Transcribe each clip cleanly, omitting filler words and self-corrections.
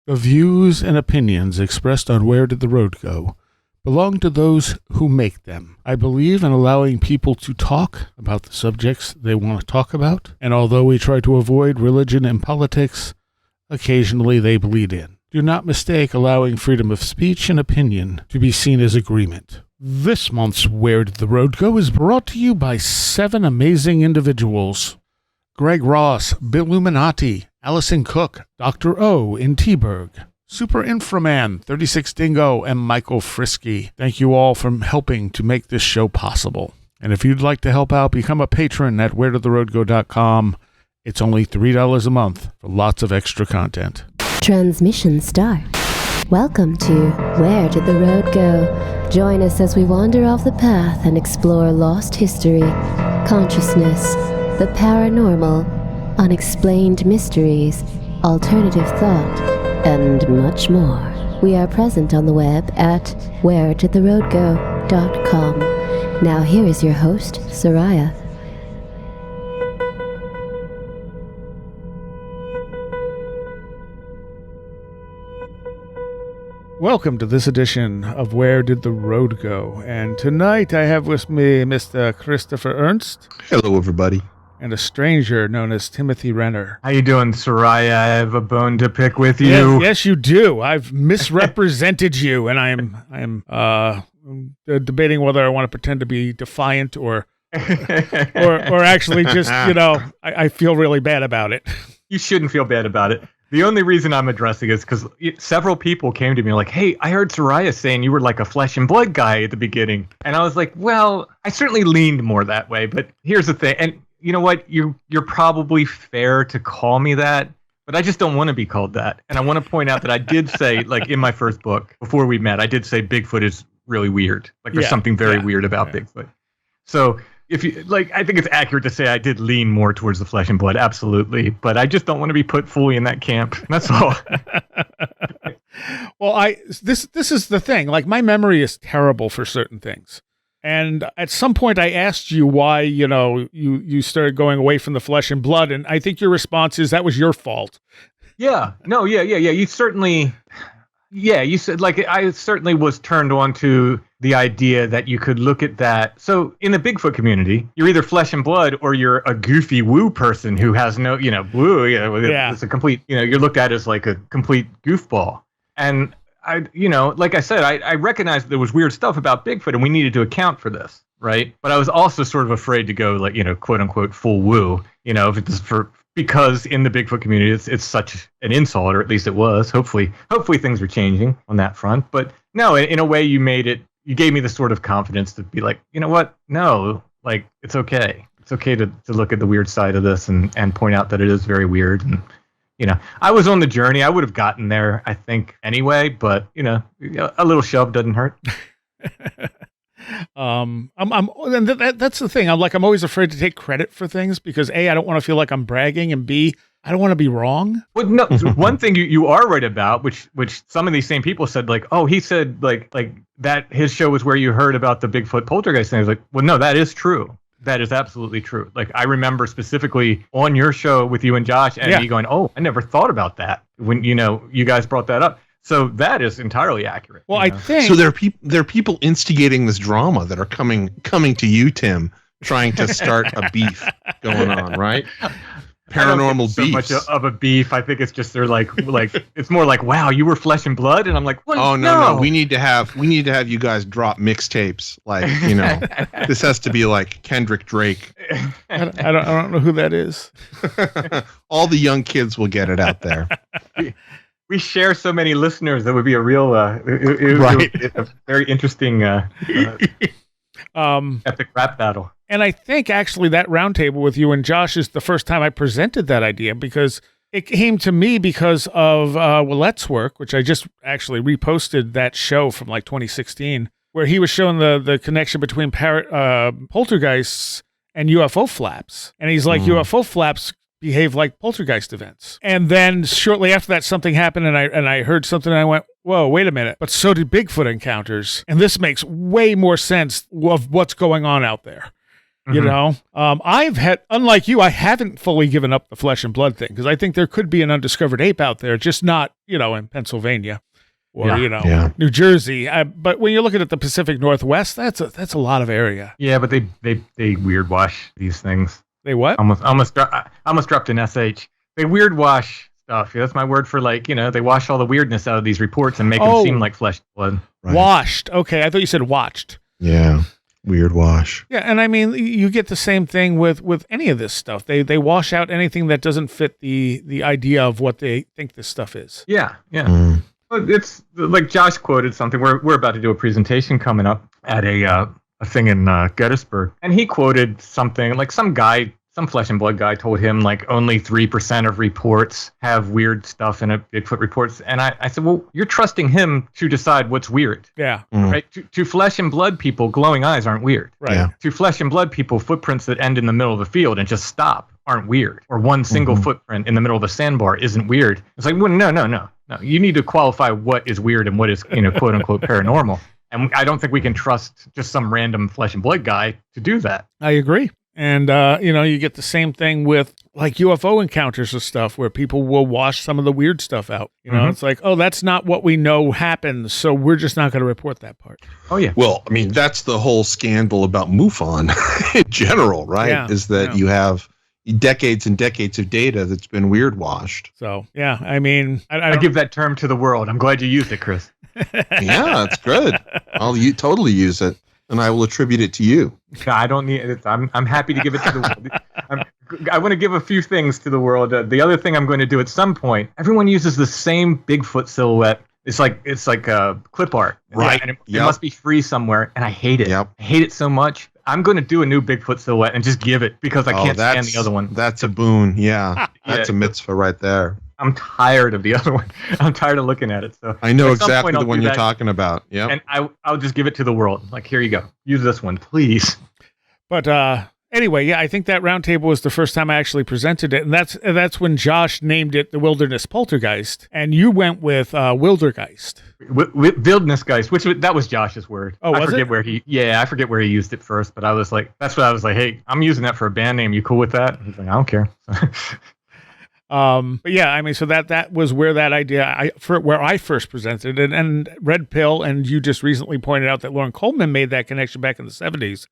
The views and opinions expressed on Where Did the Road Go belong to those who make them. I believe in allowing people to talk about the subjects they want to talk about, and although we try to avoid religion and politics, occasionally they bleed in. Do not mistake allowing freedom of speech and opinion to be seen as agreement. This month's Where Did the Road Go is brought to you by 7 amazing individuals. Greg Ross, Bill Illuminati, Allison Cook, Dr. O in T-Burg, Super Inframan, 36 Dingo, and Michael Frisky. Thank you all for helping to make this show possible. And if you'd like to help out, become a patron at wheredidtheroadgo.com. It's only $3 a month for lots of extra content. Transmission start. Welcome to Where Did the Road Go? Join us as we wander off the path and explore lost history, consciousness, the paranormal, unexplained mysteries, alternative thought, and much more. We are present on the web at wheredidtheroadgo.com. Now here is your host, Seriah. Welcome to this edition of Where Did the Road Go? And tonight I have with me Mr. Christopher Ernst. Hello, everybody. And a stranger known as Timothy Renner. How you doing, Seriah? I have a bone to pick with you. Yes, you do. I've misrepresented you, and I am debating whether I want to pretend to be defiant or actually just, I feel really bad about it. You shouldn't feel bad about it. The only reason I'm addressing is because several people came to me like, hey, I heard Seriah saying you were like a flesh and blood guy at the beginning. And I was like, well, I certainly leaned more that way. But here's the thing. And you know what? You're probably fair to call me that, but I just don't want to be called that. And I want to point out that I did say, like in my first book, before we met, I did say Bigfoot is really weird. Like there's something very weird about Bigfoot. So if you like, I think it's accurate to say I did lean more towards the flesh and blood, absolutely. But I just don't want to be put fully in that camp. That's all. Well, this is the thing. Like my memory is terrible for certain things. And at some point I asked you why, you started going away from the flesh and blood. And I think your response is that was your fault. Yeah. No, yeah. You certainly, you said, like, I certainly was turned on to the idea that you could look at that. So in the Bigfoot community, you're either flesh and blood or you're a goofy woo person who has no, woo, it's a complete, you're looked at as like a complete goofball. And like I said, I recognized there was weird stuff about Bigfoot and we needed to account for this, right? But I was also sort of afraid to go like, quote unquote, full woo, if it's because in the Bigfoot community, it's such an insult, or at least it was. Hopefully things are changing on that front. But no, in a way you gave me the sort of confidence to be like, you know what? No, like it's okay. It's okay to look at the weird side of this and point out that it is very weird. And, I was on the journey. I would have gotten there, I think, anyway. But a little shove doesn't hurt. That's the thing. I'm always afraid to take credit for things because A, I don't want to feel like I'm bragging, and B, I don't want to be wrong. Well, no, one thing you are right about, which some of these same people said, like, oh, he said like that his show was where you heard about the Bigfoot poltergeist thing. I was like, well, no, that is true. That is absolutely true. Like, I remember specifically on your show with you and Josh and me going, oh, I never thought about that when, you guys brought that up. So that is entirely accurate. Well, I think... So there are people instigating this drama that are coming to you, Tim, trying to start a beef going on, right? Paranormal beef. So much of a beef. I think it's just they're like it's more like, wow, you were flesh and blood, and I'm like, what? Oh no. We need to have you guys drop mixtapes. Like, this has to be like Kendrick Drake. I don't know who that is. All the young kids will get it out there. We share so many listeners that would be a real right. A very interesting epic rap battle. And I think actually that roundtable with you and Josh is the first time I presented that idea because it came to me because of Willette's work, which I just actually reposted that show from like 2016, where he was showing the connection between poltergeists and UFO flaps. And he's like, UFO flaps behave like poltergeist events. And then shortly after that, something happened and I heard something and I went, whoa, wait a minute. But so did Bigfoot encounters. And this makes way more sense of what's going on out there. You know, unlike you, I haven't fully given up the flesh and blood thing because I think there could be an undiscovered ape out there, just not, in Pennsylvania or, New Jersey. But when you're looking at the Pacific Northwest, that's a lot of area. Yeah, but they weird wash these things. They what? Almost dropped an SH. They weird wash stuff. That's my word for they wash all the weirdness out of these reports and make them seem like flesh and blood. Right. Washed. Okay, I thought you said watched. Yeah. Weird wash. Yeah, and I mean, you get the same thing with any of this stuff. They wash out anything that doesn't fit the idea of what they think this stuff is. Yeah. It's like Josh quoted something. We're about to do a presentation coming up at a thing in Gettysburg, and he quoted something like some flesh and blood guy told him only 3% of reports have weird stuff in it, Bigfoot reports. And I said, well, you're trusting him to decide what's weird. Yeah. Right. To flesh and blood people, glowing eyes aren't weird. Right. Yeah. To flesh and blood people, footprints that end in the middle of the field and just stop aren't weird. Or one single footprint in the middle of a sandbar isn't weird. It's like, well, no. You need to qualify what is weird and what is, quote unquote paranormal. And I don't think we can trust just some random flesh and blood guy to do that. I agree. And, you get the same thing with UFO encounters and stuff where people will wash some of the weird stuff out. It's like, oh, that's not what we know happens. So we're just not going to report that part. Oh, yeah. Well, I mean, that's the whole scandal about MUFON in general, right? Yeah, is that you have decades and decades of data that's been weird washed. So, yeah, I mean, I give that term to the world. I'm glad you used it, Chris. Yeah, it's good. I'll totally use it. And I will attribute it to you. I don't need it. I'm happy to give it to the world. I want to give a few things to the world. The other thing I'm going to do at some point, everyone uses the same Bigfoot silhouette. It's like clip art. Right. And it must be free somewhere. And I hate it. Yep. I hate it so much. I'm going to do a new Bigfoot silhouette and just give it because I can't stand the other one. That's a boon. Yeah. That's a mitzvah right there. I'm tired of the other one. I'm tired of looking at it. So I know exactly the one you're talking about. Yeah. And I'll just give it to the world. Like, here you go. Use this one, please. But anyway, yeah, I think that roundtable was the first time I actually presented it, and that's when Josh named it the Wilderness Poltergeist, and you went with Wildergeist. Wildernessgeist, that was Josh's word. Oh, was it? I forget where he used it first, but I was like, that's what I was like. Hey, I'm using that for a band name. You cool with that? He's like, I don't care. But yeah, I mean, so that was where that idea where I first presented it, and Red Pill, and you just recently pointed out that Loren Coleman made that connection back in the 70s,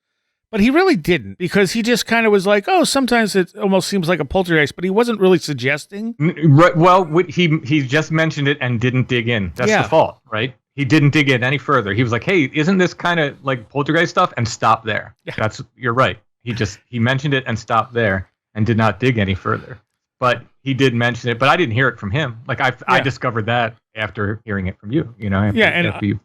but he really didn't, because he just kind of was like, oh, sometimes it almost seems like a poltergeist, but he wasn't really suggesting. Right. Well, he just mentioned it and didn't dig in. That's the fault, right? He didn't dig in any further. He was like, hey, isn't this kind of like poltergeist stuff? And stop there. Yeah. You're right. He mentioned it and stopped there and did not dig any further. But he did mention it, but I didn't hear it from him. Like I discovered that after hearing it from you.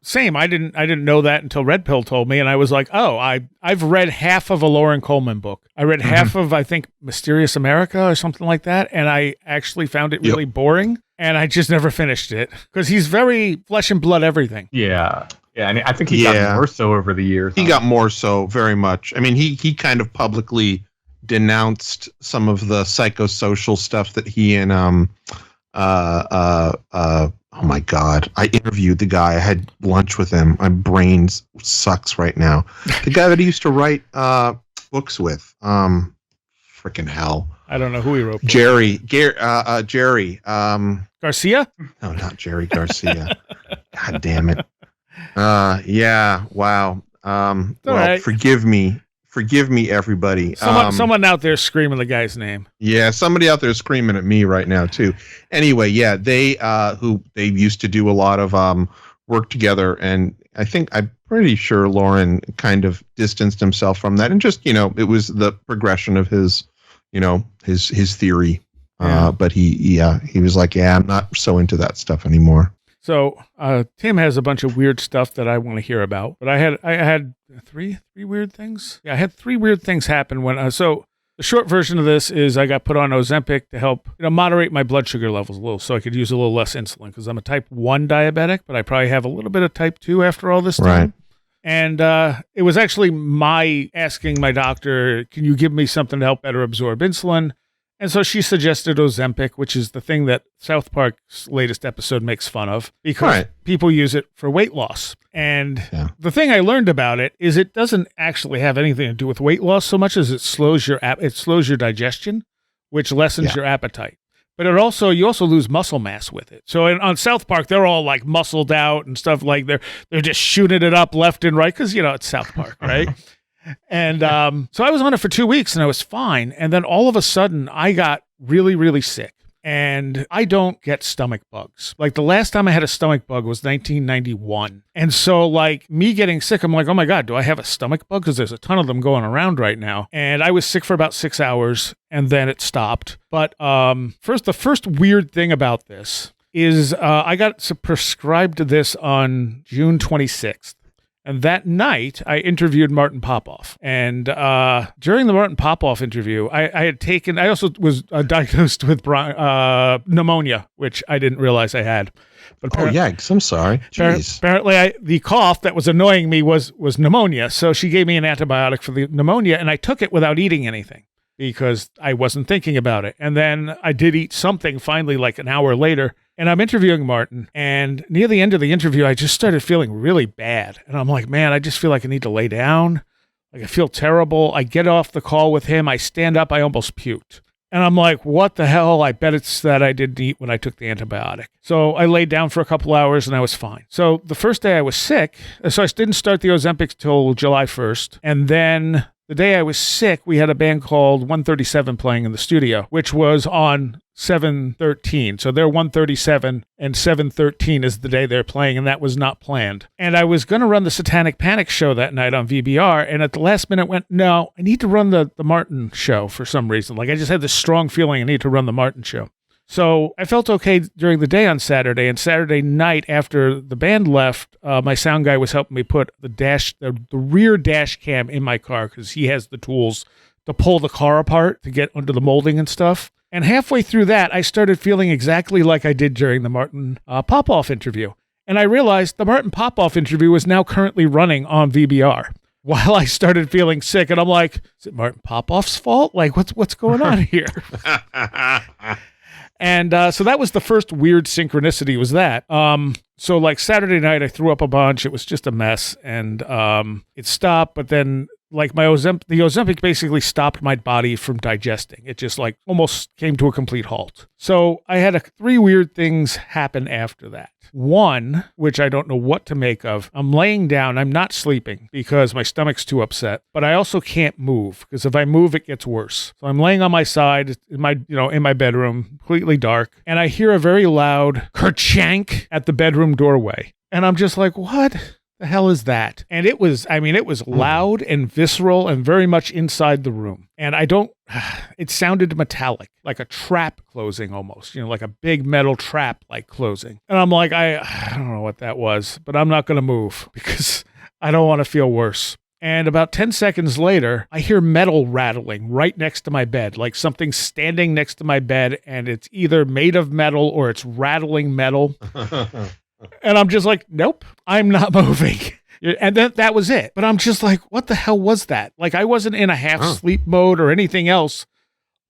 Same. I didn't know that until Red Pill told me, and I was like, oh, I've read half of a Loren Coleman book. I read half of, I think, Mysterious America or something like that, and I actually found it really boring, and I just never finished it because he's very flesh and blood everything. Yeah. Yeah, and I think he got more so over the years. He got more so, very much. I mean, he kind of publicly denounced some of the psychosocial stuff that he and oh my God, I interviewed the guy. I had lunch with him. My brain sucks right now. The guy that he used to write books with. Freaking hell. I don't know who he wrote. Jerry. Garcia? No, not Jerry Garcia. God damn it. Yeah. Wow. Well, right. Forgive me, everybody. Someone out there screaming the guy's name. Yeah, somebody out there screaming at me right now too. Anyway, yeah, they used to do a lot of work together, and I'm pretty sure Loren kind of distanced himself from that, and just it was the progression of his his theory. Yeah. But he was like, yeah, I'm not so into that stuff anymore. So Tim has a bunch of weird stuff that I want to hear about, but I had three weird things. Yeah, I had 3 weird things happen when. So the short version of this is I got put on Ozempic to help moderate my blood sugar levels a little, so I could use a little less insulin, because I'm a type 1 diabetic, but I probably have a little bit of type 2 after all this time. Right. And it was actually my asking my doctor, can you give me something to help better absorb insulin? And so she suggested Ozempic, which is the thing that South Park's latest episode makes fun of because people use it for weight loss. And the thing I learned about it is it doesn't actually have anything to do with weight loss so much as it slows your digestion, which lessens your appetite. But you also lose muscle mass with it. So on South Park, they're all like muscled out and stuff like they're just shooting it up left and right because, it's South Park, right? And so I was on it for 2 weeks and I was fine. And then all of a sudden I got really, really sick. And I don't get stomach bugs. Like the last time I had a stomach bug was 1991. And so like me getting sick, I'm like, oh my God, do I have a stomach bug? Because there's a ton of them going around right now. And I was sick for about 6 hours and then it stopped. But the first weird thing about this is I got prescribed this on June 26th. And that night, I interviewed Martin Popoff. And during the Martin Popoff interview, I also was diagnosed with pneumonia, which I didn't realize I had. But yikes, I'm sorry. Jeez. Apparently, the cough that was annoying me was pneumonia. So she gave me an antibiotic for the pneumonia, and I took it without eating anything because I wasn't thinking about it. And then I did eat something finally like an hour later. And I'm interviewing Martin, and near the end of the interview, I just started feeling really bad. And I'm like, man, I just feel like I need to lay down. Like I feel terrible. I get off the call with him. I stand up. I almost puked. And I'm like, what the hell? I bet it's that I didn't eat when I took the antibiotic. So I laid down for a couple hours and I was fine. So the first day I was sick, so I didn't start the Ozempic till July 1st. And then the day I was sick, we had a band called 137 playing in the studio, which was on 7/13. So they're 137 and 7/13 is the day they're playing, and that was not planned. And I was going to run the Satanic Panic show that night on VBR, and at the last minute went, no, I need to run the Martin show for some reason. Like I just had this strong feeling I need to run the Martin show. So I felt okay during the day on Saturday, and Saturday night after the band left, my sound guy was helping me put the rear dash cam in my car because he has the tools to pull the car apart to get under the molding and stuff. And halfway through that, I started feeling exactly like I did during the Martin Popoff interview. And I realized the Martin Popoff interview is now currently running on VBR while I started feeling sick. And I'm like, is it Martin Popoff's fault? Like, what's going on here? And so that was the first weird synchronicity was that. So like Saturday night, I threw up a bunch. It was just a mess. And it stopped, but then like the Ozempic basically stopped my body from digesting. It just like almost came to a complete halt. So I had 3 weird things happen after that. One, which I don't know what to make of, I'm laying down. I'm not sleeping because my stomach's too upset, but I also can't move because if I move, it gets worse. So I'm laying on my side in my bedroom, completely dark, and I hear a very loud kerchank at the bedroom doorway. And I'm just like, what the hell is that? And it was loud and visceral and very much inside the room. And it sounded metallic, like a trap closing almost, like a big metal trap like closing. And I'm like, I don't know what that was, but I'm not going to move because I don't want to feel worse. And about 10 seconds later, I hear metal rattling right next to my bed, like something standing next to my bed, and it's either made of metal or it's rattling metal. And I'm just like, nope, I'm not moving. And that was it. But I'm just like, what the hell was that? Like, I wasn't in a half sleep mode or anything else.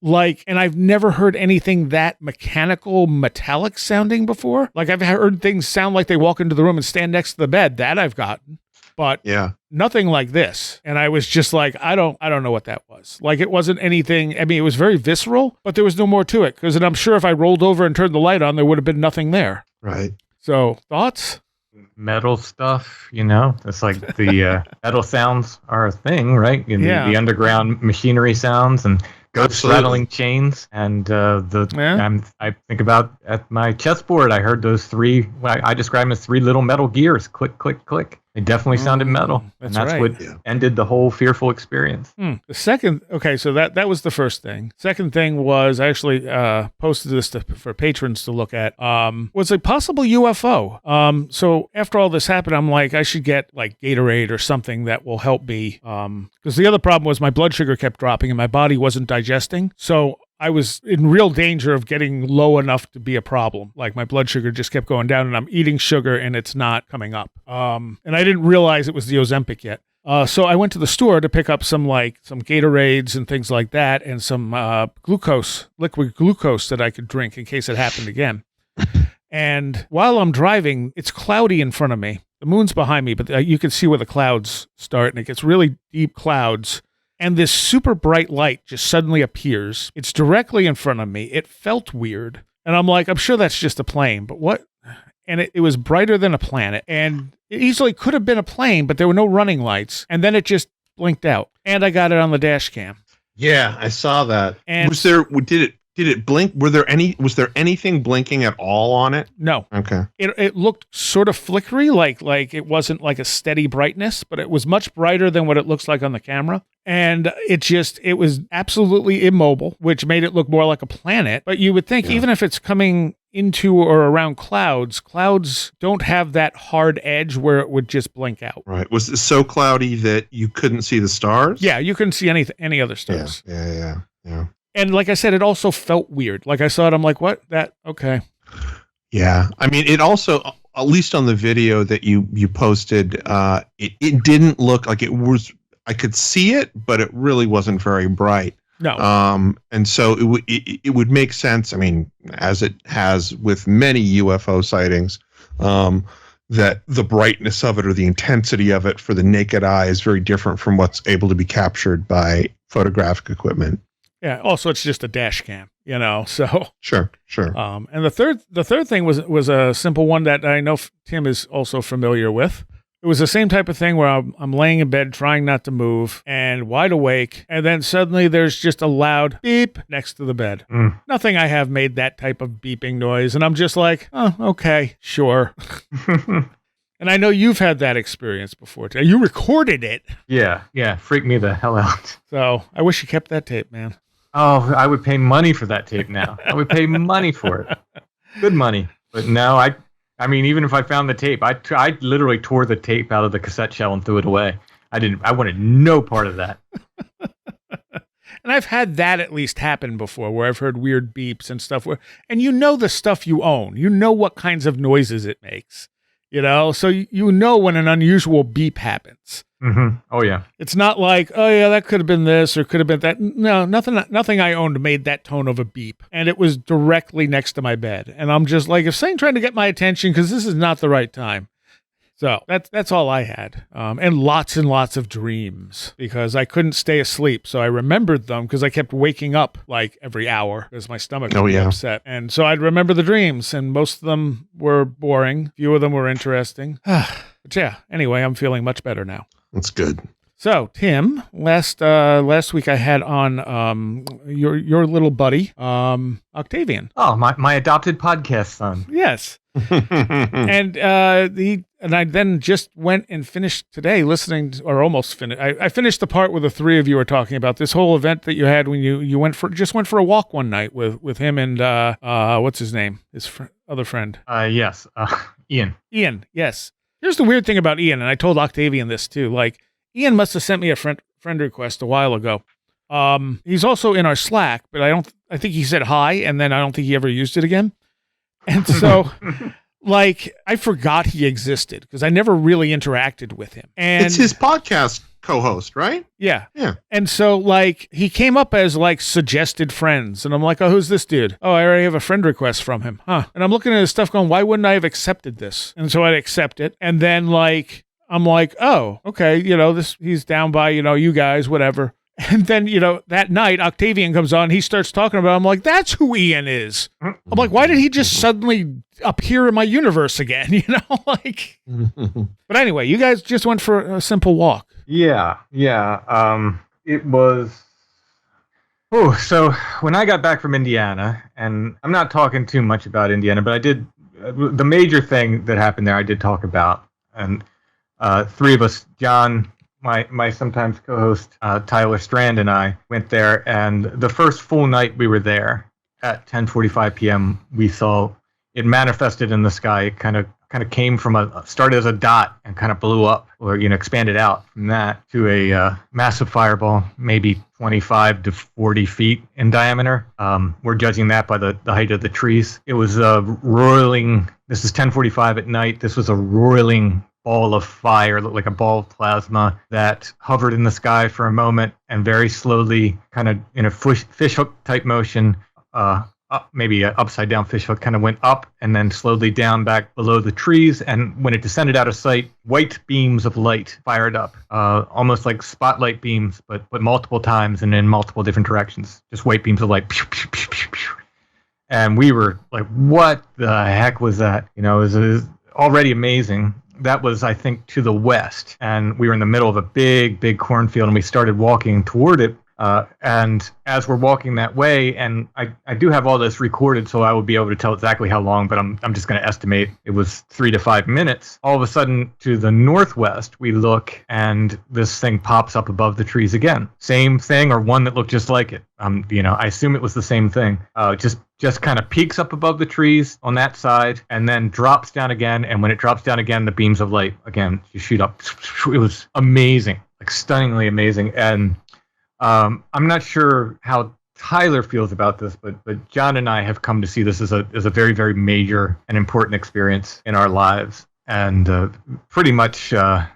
Like, and I've never heard anything that mechanical, metallic sounding before. Like, I've heard things sound like they walk into the room and stand next to the bed. That I've gotten. But nothing like this. And I was just like, I don't know what that was. Like, it wasn't anything. I mean, it was very visceral, but there was no more to it. Because I'm sure if I rolled over and turned the light on, there would have been nothing there. Right. So, thoughts? Metal stuff, it's like the metal sounds are a thing, right? The underground machinery sounds and ghost rattling chains. And I think about at my chessboard, I heard those 3, I describe them as 3 little metal gears, click, click, click. It definitely sounded metal. That's right. What ended the whole fearful experience. The second, so that was the first thing. Second thing was I actually posted this for patrons to look at, was a possible UFO. So after all this happened, I'm like, I should get like Gatorade or something that will help me. Because the other problem was my blood sugar kept dropping and my body wasn't digesting. So I was in real danger of getting low enough to be a problem. Like my blood sugar just kept going down and I'm eating sugar and it's not coming up. And I didn't realize it was the Ozempic yet. So I went to the store to pick up some Gatorades and things like that, and some liquid glucose that I could drink in case it happened again. And while I'm driving, it's cloudy in front of me. The moon's behind me, but you can see where the clouds start, and it gets really deep clouds. And this super bright light just suddenly appears. It's directly in front of me. It felt weird. And I'm like, I'm sure that's just a plane, but what? And it was brighter than a planet. And it easily could have been a plane, but there were no running lights. And then it just blinked out. And I got it on the dash cam. Yeah, I saw that. And Did it blink? Was there anything blinking at all on it? No. Okay. It looked sort of flickery, like it wasn't like a steady brightness, but it was much brighter than what it looks like on the camera. And it was absolutely immobile, which made it look more like a planet. But you would think even if it's coming into or around clouds don't have that hard edge where it would just blink out. Right. Was it so cloudy that you couldn't see the stars? Yeah, you couldn't see any other stars. Yeah. And like I said, it also felt weird. Like I saw it, I'm like, what? Okay. Yeah. I mean, it also, at least on the video that you posted, it didn't look like it was, I could see it, but it really wasn't very bright. No. And so it would make sense, I mean, as it has with many UFO sightings, that the brightness of it or the intensity of it for the naked eye is very different from what's able to be captured by photographic equipment. Yeah. Also, it's just a dash cam, so. Sure. And the third thing was a simple one that I know Tim is also familiar with. It was the same type of thing where I'm laying in bed trying not to move and wide awake, and then suddenly there's just a loud beep next to the bed. Nothing I have made that type of beeping noise, and I'm just like, oh, okay, sure. And I know you've had that experience before, too. You recorded it. Yeah, freaked me the hell out. So I wish you kept that tape, man. Oh, I would pay money for that tape now. I would pay money for it. Good money. But no, I mean, even if I found the tape, I literally tore the tape out of the cassette shell and threw it away. I wanted no part of that. And I've had that at least happen before, where I've heard weird beeps and stuff. And the stuff you own. You know what kinds of noises it makes. So you know when an unusual beep happens. Mm-hmm. Oh, yeah. It's not like, oh, yeah, that could have been this or could have been that. No, nothing I owned made that tone of a beep. And it was directly next to my bed. And I'm just like, if someone trying to get my attention because this is not the right time. So that's all I had. And lots of dreams because I couldn't stay asleep. So I remembered them because I kept waking up like every hour because my stomach would be upset. And so I'd remember the dreams, and most of them were boring. Few of them were interesting. But yeah, anyway, I'm feeling much better now. That's good. So, Tim, last week I had on your little buddy, Octavian. Oh, my adopted podcast son. Yes. And I then just went and finished today listening to, or almost finished. I finished the part where the three of you were talking about this whole event that you had when you went for a walk one night with him and what's his name? His other friend. Yes. Ian. Ian. Yes. Here's the weird thing about Ian, and I told Octavian this too. Like, Ian must have sent me a friend request a while ago. He's also in our Slack, but I think he said hi, and then I don't think he ever used it again. And so, like, I forgot he existed because I never really interacted with him. And it's his podcast co-host, right? Yeah. Yeah. And so, like, he came up as, like, suggested friends. And I'm like, oh, who's this dude? Oh, I already have a friend request from him. Huh. And I'm looking at his stuff going, why wouldn't I have accepted this? And so I'd accept it. And then, like, I'm like, oh, okay, he's down by, you guys, whatever. And then, that night, Octavian comes on, he starts talking about it. I'm like, that's who Ian is. I'm like, why did he just suddenly appear in my universe again? Like. But anyway, you guys just went for a simple walk. Yeah. It was. Oh, so when I got back from Indiana, and I'm not talking too much about Indiana, but I did. The major thing that happened there, I did talk about. And three of us, John, my sometimes co-host Tyler Strand, and I went there, and the first full night we were there at 10:45 p.m. we saw it manifested in the sky. It kind of came from started as a dot and kind of blew up, or expanded out from that to a massive fireball, maybe 25 to 40 feet in diameter. We're judging that by the height of the trees. It was roiling. This is 10:45 at night. This was a roiling ball of fire, looked like a ball of plasma that hovered in the sky for a moment and very slowly, kind of in a fishhook type motion, maybe an upside down fishhook, kind of went up and then slowly down back below the trees. And when it descended out of sight, white beams of light fired up, almost like spotlight beams, but multiple times and in multiple different directions. Just white beams of light. Pew, pew, pew, pew, pew. And we were like, what the heck was that? You know, it was already amazing. That was, I think, to the west. And we were in the middle of a big cornfield, and we started walking toward it. And as we're walking that way, and I do have all this recorded, so I will be able to tell exactly how long, but I'm just going to estimate it was 3 to 5 minutes. All of a sudden, to the northwest, we look, and this thing pops up above the trees again. Same thing, or one that looked just like it. You know, I assume it was the same thing. Just kind of peeks up above the trees on that side, and then drops down again. And when it drops down again, the beams of light again, you shoot up. It was amazing, like stunningly amazing, and. I'm not sure how Tyler feels about this, but John and I have come to see this as a very, very major and important experience in our lives, and pretty much I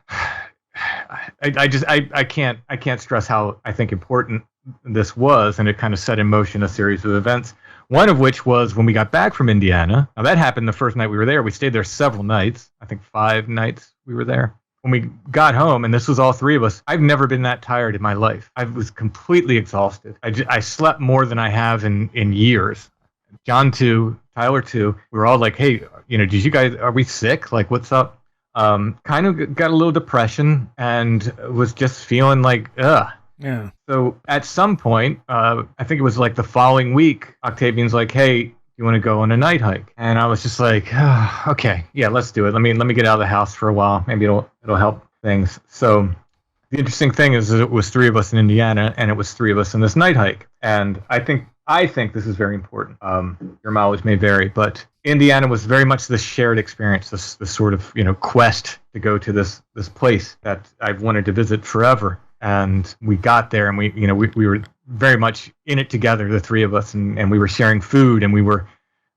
can't stress how I think important this was, and it kind of set in motion a series of events. One of which was when we got back from Indiana. Now that happened the first night we were there. We stayed there several nights. I think 5 nights we were there. When we got home, and this was all 3 of us, I've never been that tired in my life. I was completely exhausted. I slept more than I have in years. John too, Tyler too. We were all like, hey, you know, are we sick? Like, what's up? Kind of got a little depression and was just feeling like, ugh. Yeah. So at some point, I think it was like the following week, Octavian's like, hey, you want to go on a night hike? And I was just like, oh, okay, yeah, let's do it. Let me get out of the house for a while. Maybe it'll help things. So the interesting thing is that it was 3 of us in Indiana, and it was 3 of us in this night hike. And I think this is very important. Your mileage may vary, but Indiana was very much this shared experience, this sort of, you know, quest to go to this place that I've wanted to visit forever. And we got there, and we were very much in it together, the 3 of us, and we were sharing food, and we were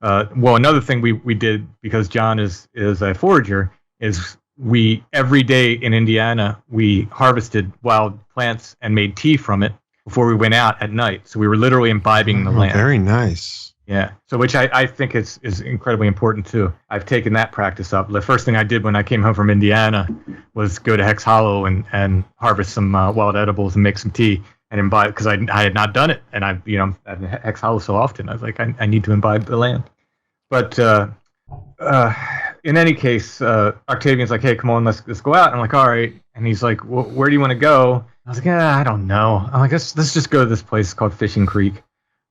another thing we did, because John is a forager, is we every day in Indiana we harvested wild plants and made tea from it before we went out at night. So we were literally imbibing the land. Very nice. Yeah. So which I think is incredibly important too. I've taken that practice up. The first thing I did when I came home from Indiana was go to Hex Hollow and harvest some wild edibles and make some tea and imbibe, because I had not done it, and I've at Hex Hollow so often. I was like, I need to imbibe the land. But in any case, Octavian's like, hey, come on, let's go out. And I'm like, all right. And he's like, well, where do you want to go? I was like, I don't know. I'm like, let's just go to this place called Fishing Creek.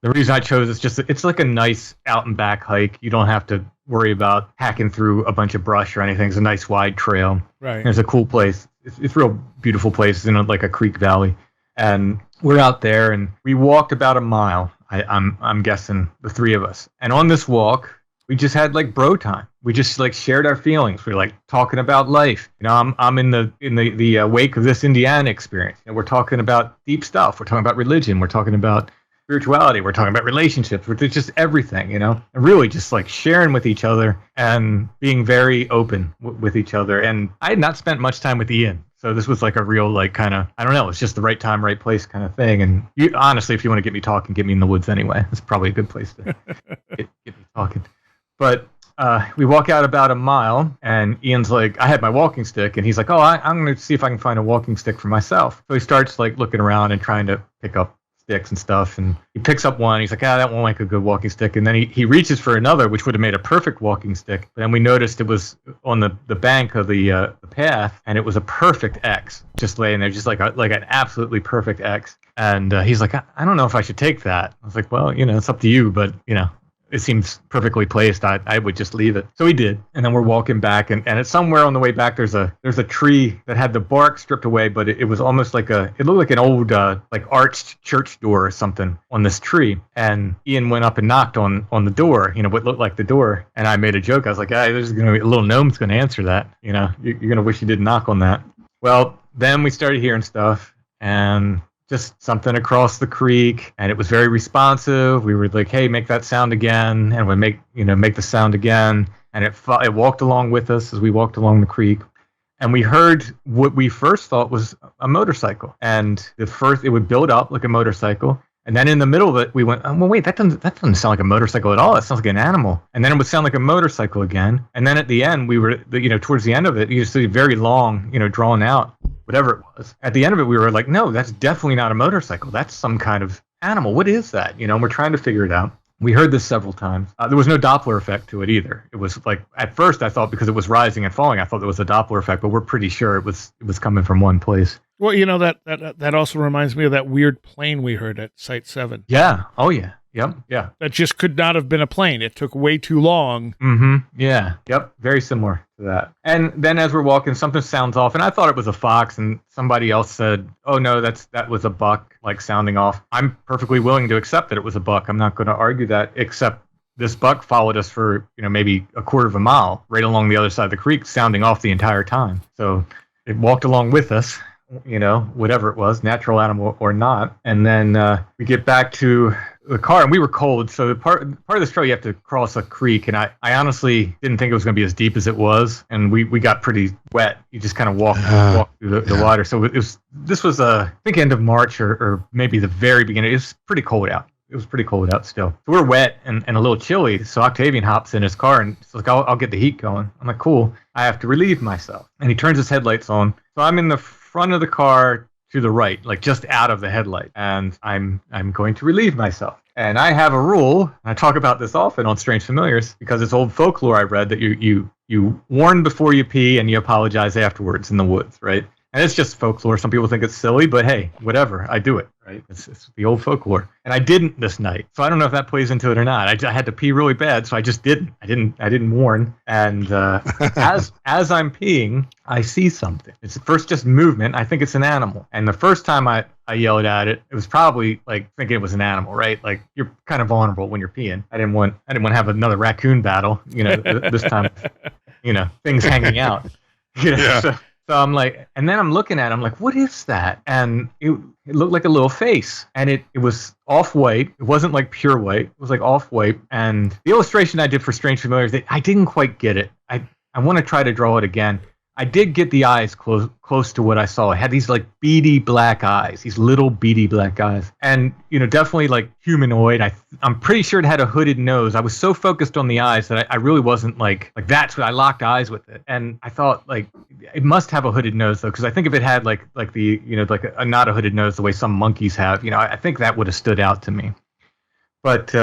The reason I chose it's like a nice out and back hike. You don't have to worry about hacking through a bunch of brush or anything. It's a nice wide trail. Right. There's a cool place. It's a real beautiful place. It's in like a creek valley. And we're out there, and we walked about a mile. I'm guessing the 3 of us. And on this walk, we just had like bro time. We just like shared our feelings. We were like talking about life. You know, I'm in the wake of this Indiana experience. And we're talking about deep stuff. We're talking about religion. We're talking about spirituality. We're talking about relationships. We're just everything, you know, and really just like sharing with each other and being very open with each other. And I had not spent much time with Ian. So this was like a real, like, kind of, I don't know, it's just the right time, right place kind of thing. And honestly, if you want to get me talking, get me in the woods anyway. It's probably a good place to get me talking. But we walk out about a mile, and Ian's like, I had my walking stick, and he's like, oh, I'm going to see if I can find a walking stick for myself. So he starts like looking around and trying to pick up sticks and stuff, and he picks up one. He's like, that won't make a good walking stick. And then he reaches for another, which would have made a perfect walking stick. But then we noticed it was on the bank of the path, and it was a perfect X, just laying there, just like an absolutely perfect X. And he's like, I don't know if I should take that. I was like, well, it's up to you, but it seems perfectly placed. I would just leave it. So we did. And then we're walking back, and it's somewhere on the way back, there's a tree that had the bark stripped away, but it was almost like it looked like an old like arched church door or something on this tree. And Ian went up and knocked on the door, what looked like the door. And I made a joke. I was like, there's going to be a little gnome's going to answer that. You're going to wish you didn't knock on that. Well, then we started hearing stuff, and just something across the creek, and it was very responsive. We were like, hey, make that sound again, and we make the sound again, and it walked along with us as we walked along the creek. And we heard what we first thought was a motorcycle. And it would build up like a motorcycle. And then in the middle of it, we went, oh, well, wait, that doesn't sound like a motorcycle at all. It sounds like an animal. And then it would sound like a motorcycle again. And then at the end, we were, towards the end of it, you see very long, drawn out, whatever it was. At the end of it, we were like, no, that's definitely not a motorcycle. That's some kind of animal. What is that? We're trying to figure it out. We heard this several times. There was no Doppler effect to it either. It was like, at first I thought because it was rising and falling, I thought there was a Doppler effect, but we're pretty sure it was coming from one place. Well, that also reminds me of that weird plane we heard at Site 7. Yeah. Oh, yeah. Yep. Yeah. That just could not have been a plane. It took way too long. Mm-hmm. Yeah. Yep. Very similar to that. And then as we're walking, something sounds off, and I thought it was a fox, and somebody else said, "Oh no, that was a buck," like sounding off. I'm perfectly willing to accept that it was a buck. I'm not going to argue that, except this buck followed us for maybe a quarter of a mile right along the other side of the creek, sounding off the entire time. So it walked along with us. Whatever it was, natural animal or not. And then we get back to the car, and we were cold. So part of this trail, you have to cross a creek, and I honestly didn't think it was going to be as deep as it was, and we got pretty wet. You just kind of walk through the water. So this was I think end of March or maybe the very beginning. It was pretty cold out. It was pretty cold out still. So we're wet and a little chilly. So Octavian hops in his car and he's like, I'll get the heat going. I'm like, cool. I have to relieve myself. And he turns his headlights on. So I'm in the front of the car to the right, like just out of the headlight. And I'm going to relieve myself. And I have a rule, and I talk about this often on Strange Familiars, because it's old folklore I read that you warn before you pee and you apologize afterwards in the woods, right? And it's just folklore. Some people think it's silly, but hey, whatever. I do it, right? It's the old folklore. And I didn't this night. So I don't know if that plays into it or not. I had to pee really bad, so I just didn't. I didn't warn. And as I'm peeing, I see something. It's first just movement. I think it's an animal. And the first time I yelled at it, it was probably like thinking it was an animal, right? Like you're kind of vulnerable when you're peeing. I didn't want to have another raccoon battle, this time, things hanging out. Yeah. So I'm like, and then I'm looking at it, I'm like, what is that? And it looked like a little face. And it was off-white. It wasn't like pure white. It was like off-white. And the illustration I did for Strange Familiars, I didn't quite get it. I want to try to draw it again. I did get the eyes close to what I saw. It had these like beady black eyes, these little beady black eyes. And, definitely like humanoid. I'm pretty sure it had a hooded nose. I was so focused on the eyes that I really wasn't like that's what I locked eyes with it. And I thought like it must have a hooded nose though, because I think if it had like the, like a not a hooded nose the way some monkeys have, I think that would have stood out to me. But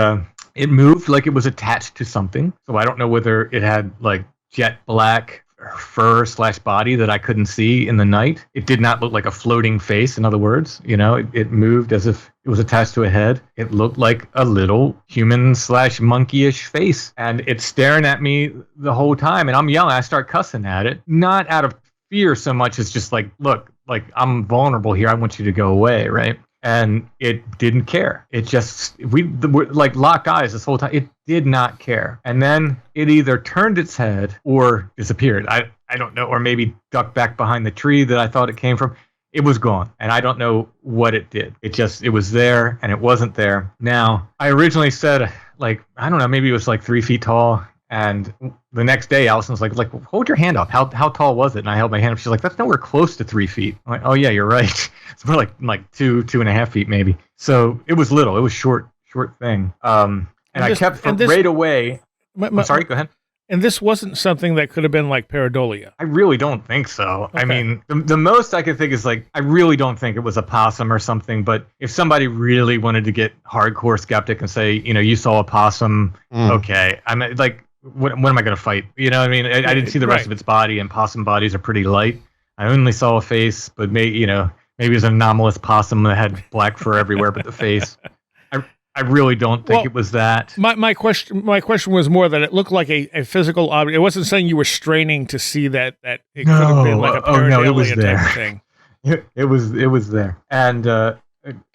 it moved like it was attached to something. So I don't know whether it had like jet black fur / body that I couldn't see in the night. It did not look like a floating face. In other words, it moved as if it was attached to a head. It looked like a little human / monkey-ish face, and it's staring at me the whole time. And I'm yelling. I start cussing at it, not out of fear so much as just like, look, like I'm vulnerable here. I want you to go away, right? And it didn't care. It just, we like locked eyes this whole time. It did not care. And then it either turned its head or disappeared. I don't know, or maybe ducked back behind the tree that I thought it came from. It was gone. And I don't know what it did. It was there and it wasn't there. Now, I originally said like, I don't know, maybe it was like 3 feet tall. And the next day, Allison was like, hold your hand up. How tall was it? And I held my hand up. She's like, that's nowhere close to 3 feet. I'm like, oh yeah, you're right. It's more like 2.5 feet maybe. So it was little. It was short thing. And I kept right away. I'm sorry, go ahead. And this wasn't something that could have been like pareidolia. I really don't think so. Okay. I mean, the most I could think is like, I really don't think it was a possum or something. But if somebody really wanted to get hardcore skeptic and say, you saw a possum, okay. I mean, like, what am I going to fight? You know what I mean? I didn't see the rest of its body, and possum bodies are pretty light. I only saw a face, but maybe it was an anomalous possum that had black fur everywhere but the face. I really don't think it was that. My question was more that it looked like a physical object. It wasn't saying you were straining to see that it could have been like a pareidolia type thing. It was there. And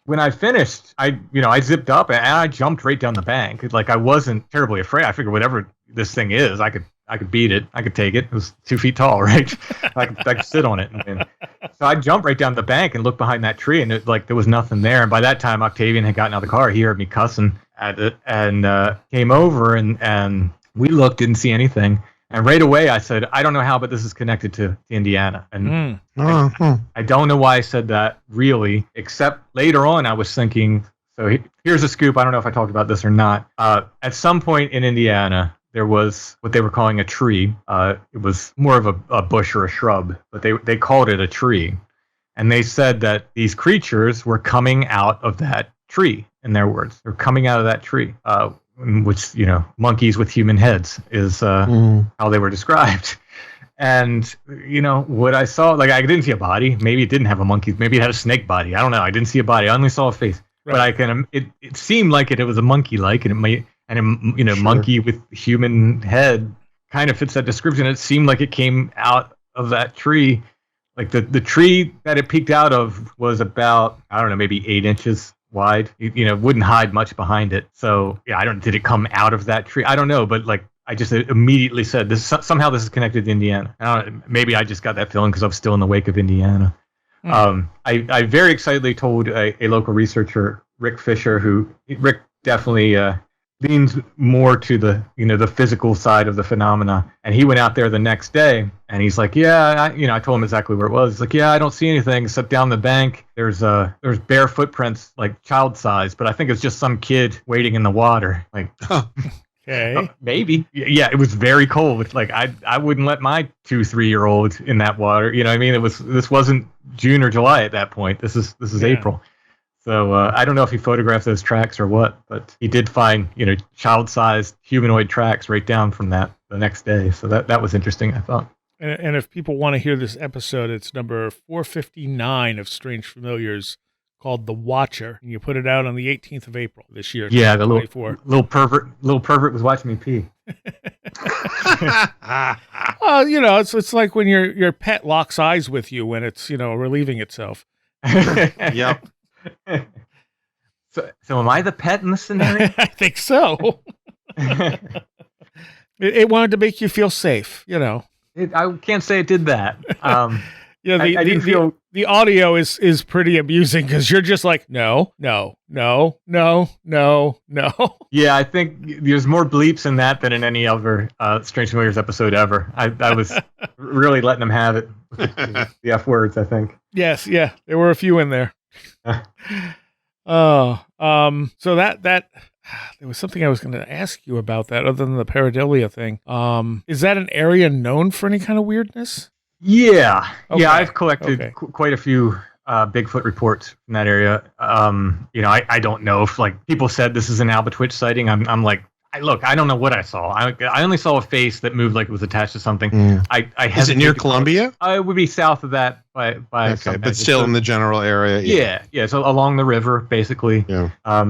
when I finished, I zipped up and I jumped right down the bank. Like I wasn't terribly afraid. I figured whatever this thing is, I could beat it. I could take it. It was 2 feet tall, right? I could sit on it. So I jumped right down the bank and looked behind that tree, and there was nothing there. And by that time, Octavian had gotten out of the car. He heard me cussing at it and came over, and we looked, didn't see anything. And right away I said, I don't know how, but this is connected to Indiana. And I don't know why I said that really, except later on I was thinking, so here's a scoop. I don't know if I talked about this or not. At some point in Indiana, there was what they were calling a tree. It was more of a bush or a shrub, but they called it a tree. And they said that these creatures were coming out of that tree, in their words. They're coming out of that tree, which, monkeys with human heads is how they were described. And, what I saw, like, I didn't see a body. Maybe it didn't have a monkey. Maybe it had a snake body. I don't know. I didn't see a body. I only saw a face. Right. But it seemed like it was a monkey-like, and it might... And sure. Monkey with human head kind of fits that description. It seemed like it came out of that tree. Like the tree that it peeked out of was about, I don't know, maybe 8 inches wide. Wouldn't hide much behind it. So did it come out of that tree? I don't know, but like I just immediately said this. Somehow this is connected to Indiana. Maybe I just got that feeling because I was still in the wake of Indiana. I very excitedly told a local researcher, Rick Fischer, Rick definitely leans more to the physical side of the phenomena. And he went out there the next day and he's like, I told him exactly where it was. He's like, I don't see anything except down the bank. There's bare footprints, like child size, but I think it's just some kid wading in the water. Like, okay. Maybe. Yeah, it was very cold. It's like, I wouldn't let my 2-3-year-old in that water. You know what I mean? This wasn't June or July at that point. This is April. So I don't know if he photographed those tracks or what, but he did find, child-sized humanoid tracks right down from that the next day. So that was interesting, I thought. And if people want to hear this episode, it's number 459 of Strange Familiars, called The Watcher. And you put it out on the 18th of April this year. Yeah, the little pervert was watching me pee. It's like when your pet locks eyes with you when it's, relieving itself. Yep. So am I the pet in this scenario? I think so. It wanted to make you feel safe, I can't say it did that. The audio is pretty amusing because you're just like, no. Yeah, I think there's more bleeps in that than in any other Strange Familiars episode ever. I was really letting them have it. The F words, I think. Yes, yeah, there were a few in there. So that there was something I was going to ask you about that other than the pareidolia thing. Is that an area known for any kind of weirdness? Yeah. Okay. Yeah, I've collected quite a few Bigfoot reports from that area. I don't know if like people said this is an Albatwitch sighting. I'm like, I don't know what I saw. I only saw a face that moved like it was attached to something. Is it near Columbia? It would be south of that by okay, but still in the general area. Yeah. So along the river, basically. Yeah. I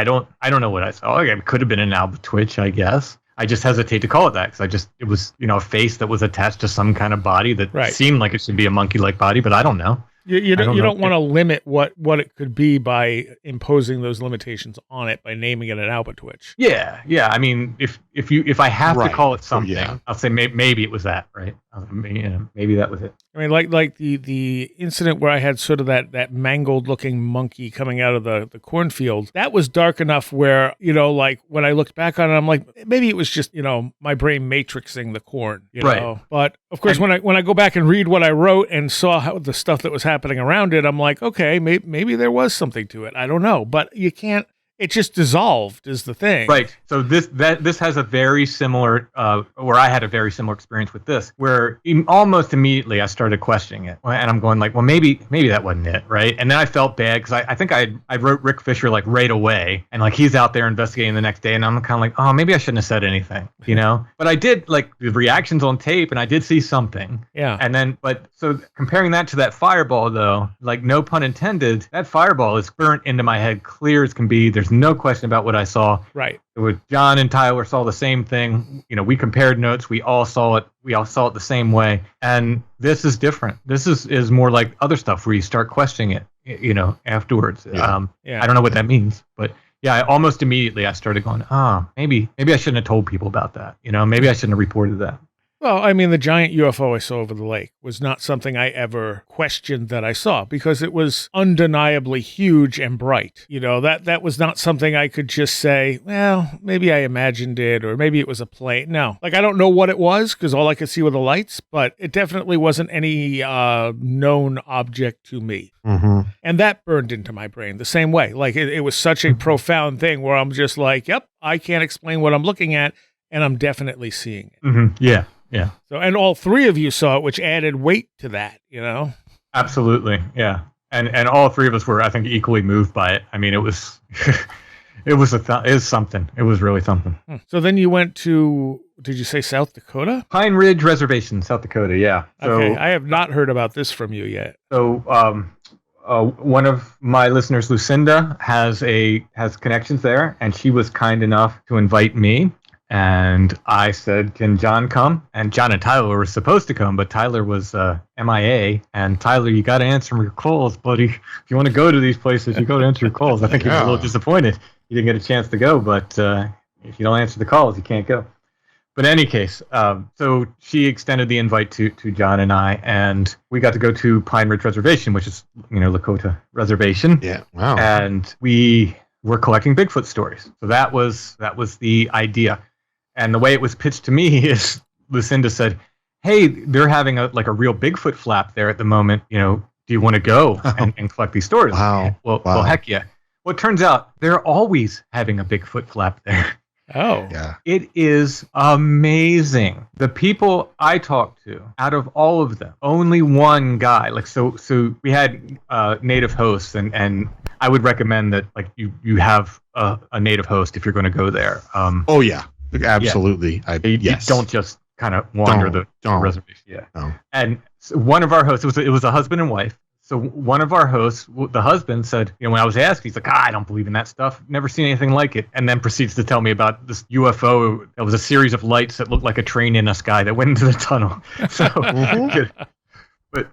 don't know what I saw. It could have been an Albatwitch, I guess. I just hesitate to call it that because it was a face that was attached to some kind of body that seemed like it should be a monkey-like body, but I don't know. You don't want to limit what it could be by imposing those limitations on it by naming it an Albatwitch. Yeah. I mean, if I have to call it something, I'll say maybe it was that, right? Maybe that was it. I mean, like the incident where I had sort of that mangled looking monkey coming out of the cornfield. That was dark enough where like when I looked back on it, I'm like, maybe it was just my brain matrixing the corn. Right. But of course, when I go back and read what I wrote and saw how the stuff that was happening around it, I'm like, okay, maybe there was something to it. I don't know, but you can't. It just dissolved is the thing. Right. So this has a very similar, or I had a very similar experience with this, where almost immediately I started questioning it, and I'm going like, well, maybe that wasn't it, right? And then I felt bad because I think I wrote Rick Fischer like right away, and like he's out there investigating the next day, and I'm kind of like, oh, maybe I shouldn't have said anything, But I did like the reactions on tape, and I did see something. Yeah. And then, so comparing that to that fireball, though, like no pun intended, that fireball is burnt into my head clear as can be. There's no question about what I saw. Right. John and Tyler saw the same thing. We compared notes. We all saw it. We all saw it the same way. And this is different. This is more like other stuff where you start questioning it, afterwards. Yeah. I don't know what that means, but yeah, almost immediately I started going, maybe I shouldn't have told people about that. Maybe I shouldn't have reported that. Well, I mean, the giant UFO I saw over the lake was not something I ever questioned that I saw because it was undeniably huge and bright. You know, that was not something I could just say, well, maybe I imagined it or maybe it was a plane. No, like I don't know what it was because all I could see were the lights, but it definitely wasn't any known object to me. Mm-hmm. And that burned into my brain the same way. Like it was such a profound thing where I'm just like, yep, I can't explain what I'm looking at and I'm definitely seeing it. Mm-hmm. Yeah. Yeah. So, and all three of you saw it, which added weight to that, you know? Absolutely. Yeah. And all three of us were, I think, equally moved by it. I mean, it was, it was something. It was really something. So then you went to, did you say South Dakota? Pine Ridge Reservation, South Dakota. Yeah. So, okay. I have not heard about this from you yet. So, one of my listeners, Lucinda, has connections there, and she was kind enough to invite me. And I said, can John come? And John and Tyler were supposed to come, but Tyler was MIA. And Tyler, you got to answer your calls, buddy. If you want to go to these places, you got to answer your calls. I think he was a little disappointed. He didn't get a chance to go, but if you don't answer the calls, you can't go. But in any case, so she extended the invite to John and I, and we got to go to Pine Ridge Reservation, which is, Lakota Reservation. Yeah, wow. And we were collecting Bigfoot stories. So that was the idea. And the way it was pitched to me is Lucinda said, hey, they're having a real Bigfoot flap there at the moment. Do you want to go and collect these stories? Wow. Well, heck yeah. Well, it turns out they're always having a Bigfoot flap there. Oh. Yeah. It is amazing. The people I talked to, out of all of them, only one guy, so we had native hosts, and I would recommend that you have a native host if you're going to go there. Oh, yeah. Absolutely. Yeah. You don't just kind of wander the reservation. Yeah. No. And so one of our hosts, it was a husband and wife. So one of our hosts, the husband said, when I was asked, he's like, I don't believe in that stuff. Never seen anything like it. And then proceeds to tell me about this UFO. That was a series of lights that looked like a train in the sky that went into the tunnel. So,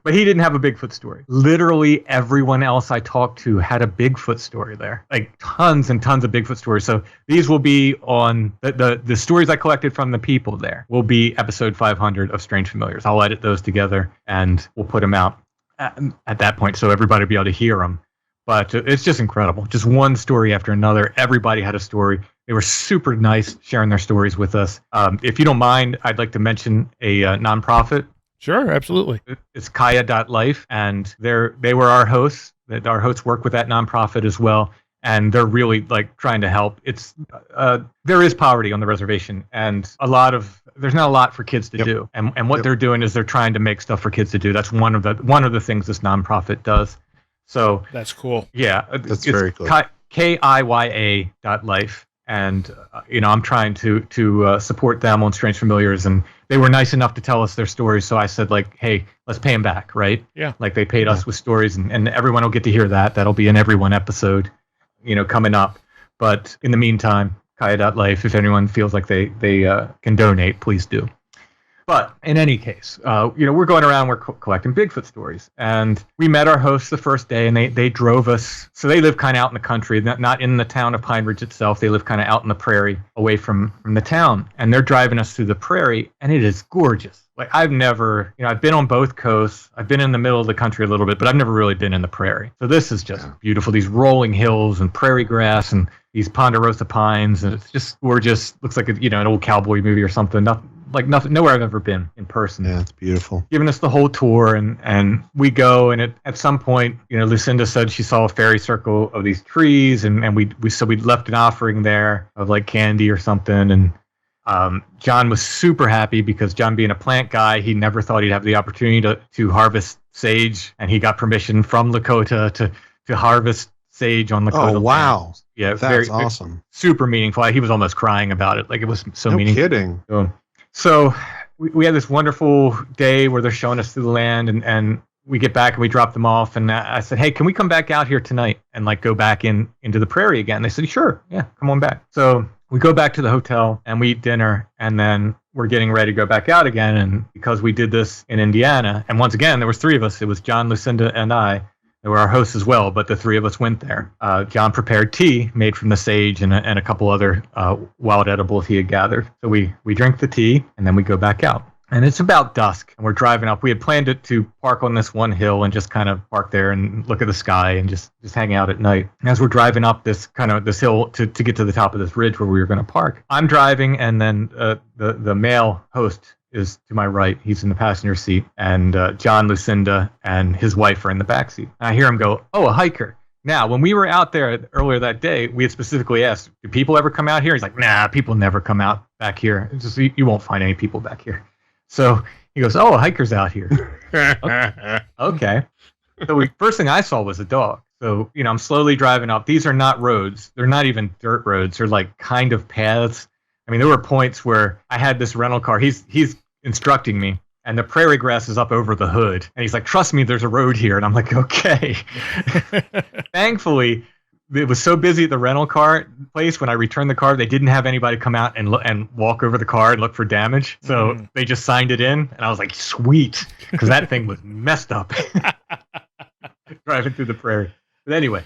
But he didn't have a Bigfoot story. Literally everyone else I talked to had a Bigfoot story there. Like tons and tons of Bigfoot stories. So these will be on the stories I collected from the people there will be episode 500 of Strange Familiars. I'll edit those together and we'll put them out at that point so everybody will be able to hear them. But it's just incredible. Just one story after another. Everybody had a story. They were super nice sharing their stories with us. If you don't mind, I'd like to mention a nonprofit. Sure, absolutely. It's kiya.life, and they were our hosts. Our hosts work with that nonprofit as well, and they're really trying to help. It's there is poverty on the reservation, and there's not a lot for kids to do. And what they're doing is they're trying to make stuff for kids to do. That's one of the things this nonprofit does. So that's cool. Yeah, that's very cool. kiya.life. And I'm trying to support them on Strange Familiars, and they were nice enough to tell us their stories. So I said, hey, let's pay them back, right? Yeah. They paid us with stories, and everyone will get to hear that. That'll be in every one episode, coming up. But in the meantime, kiya.life, if anyone feels like they can donate, please do. But in any case, we're going around, we're collecting Bigfoot stories. And we met our hosts the first day, and they drove us. So they live kind of out in the country, not in the town of Pine Ridge itself. They live kind of out in the prairie away from the town. And they're driving us through the prairie, and it is gorgeous. I've never, I've been on both coasts. I've been in the middle of the country a little bit, but I've never really been in the prairie. So this is just beautiful. These rolling hills and prairie grass and these ponderosa pines. And it's just gorgeous. Looks like an old cowboy movie or something. Nothing, nowhere I've ever been in person. Yeah, it's beautiful. Giving us the whole tour, and we go, and at some point, Lucinda said she saw a fairy circle of these trees, and we left an offering there of candy or something, and John was super happy because John, being a plant guy, he never thought he'd have the opportunity to harvest sage, and he got permission from Lakota to harvest sage on Lakota. Oh, wow. Lands. Yeah, that's awesome. Very, super meaningful. He was almost crying about it. It was so meaningful. No kidding. So we had this wonderful day where they're showing us through the land, and we get back and we drop them off. And I said, hey, can we come back out here tonight and go back into the prairie again? They said, sure. Yeah, come on back. So we go back to the hotel and we eat dinner, and then we're getting ready to go back out again. And because we did this in Indiana, and once again, there was three of us. It was John, Lucinda, and I. They were our hosts as well, but the three of us went there. John prepared tea made from the sage and a couple other wild edibles he had gathered. So we drink the tea, and then we go back out. And it's about dusk, and we're driving up. We had planned it to park on this one hill and just kind of park there and look at the sky and just hang out at night. And as we're driving up this hill to get to the top of this ridge where we were going to park, I'm driving, and then the male host is to my right. He's in the passenger seat, and John, Lucinda, and his wife are in the back seat. And I hear him go, "Oh, a hiker." Now, when we were out there earlier that day, we had specifically asked, "Do people ever come out here?" He's like, "Nah, people never come out back here. It's just, you won't find any people back here." So he goes, "Oh, a hiker's out here." Okay. So first thing I saw was a dog. So, I'm slowly driving up. These are not roads. They're not even dirt roads. They're like kind of paths. I mean, there were points where I had this rental car. He's instructing me, and the prairie grass is up over the hood. And he's like, "Trust me, there's a road here." And I'm like, okay. Thankfully, it was so busy at the rental car place. When I returned the car, they didn't have anybody come out and walk over the car and look for damage. So they just signed it in. And I was like, sweet, because that thing was messed up. Driving through the prairie. But anyway,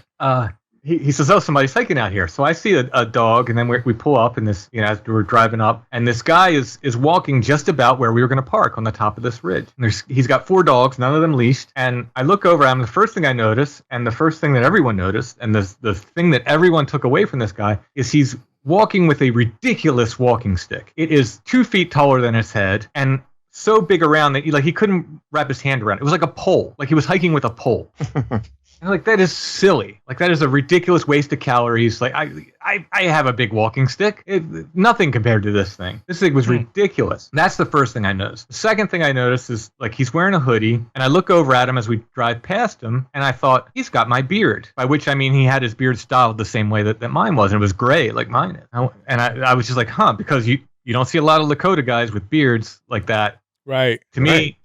he says, "Oh, somebody's hiking out here." So I see a dog, and then we pull up, and this, as we're driving up, and this guy is walking just about where we were going to park on the top of this ridge. And he's got 4 dogs, none of them leashed. And I look over at him. The first thing I notice, and the first thing that everyone noticed, and the thing that everyone took away from this guy, is he's walking with a ridiculous walking stick. It is 2 feet taller than his head, and so big around that he couldn't wrap his hand around it. It was like a pole, like he was hiking with a pole. And like, that is silly. Like, that is a ridiculous waste of calories. Like, I have a big walking stick. Nothing compared to this thing. This thing was ridiculous. And that's the first thing I noticed. The second thing I noticed is, like, he's wearing a hoodie, and I look over at him as we drive past him, and I thought, he's got my beard. By which I mean he had his beard styled the same way that mine was, and it was gray like mine is. And I was just like, because you don't see a lot of Lakota guys with beards like that. Right. To me,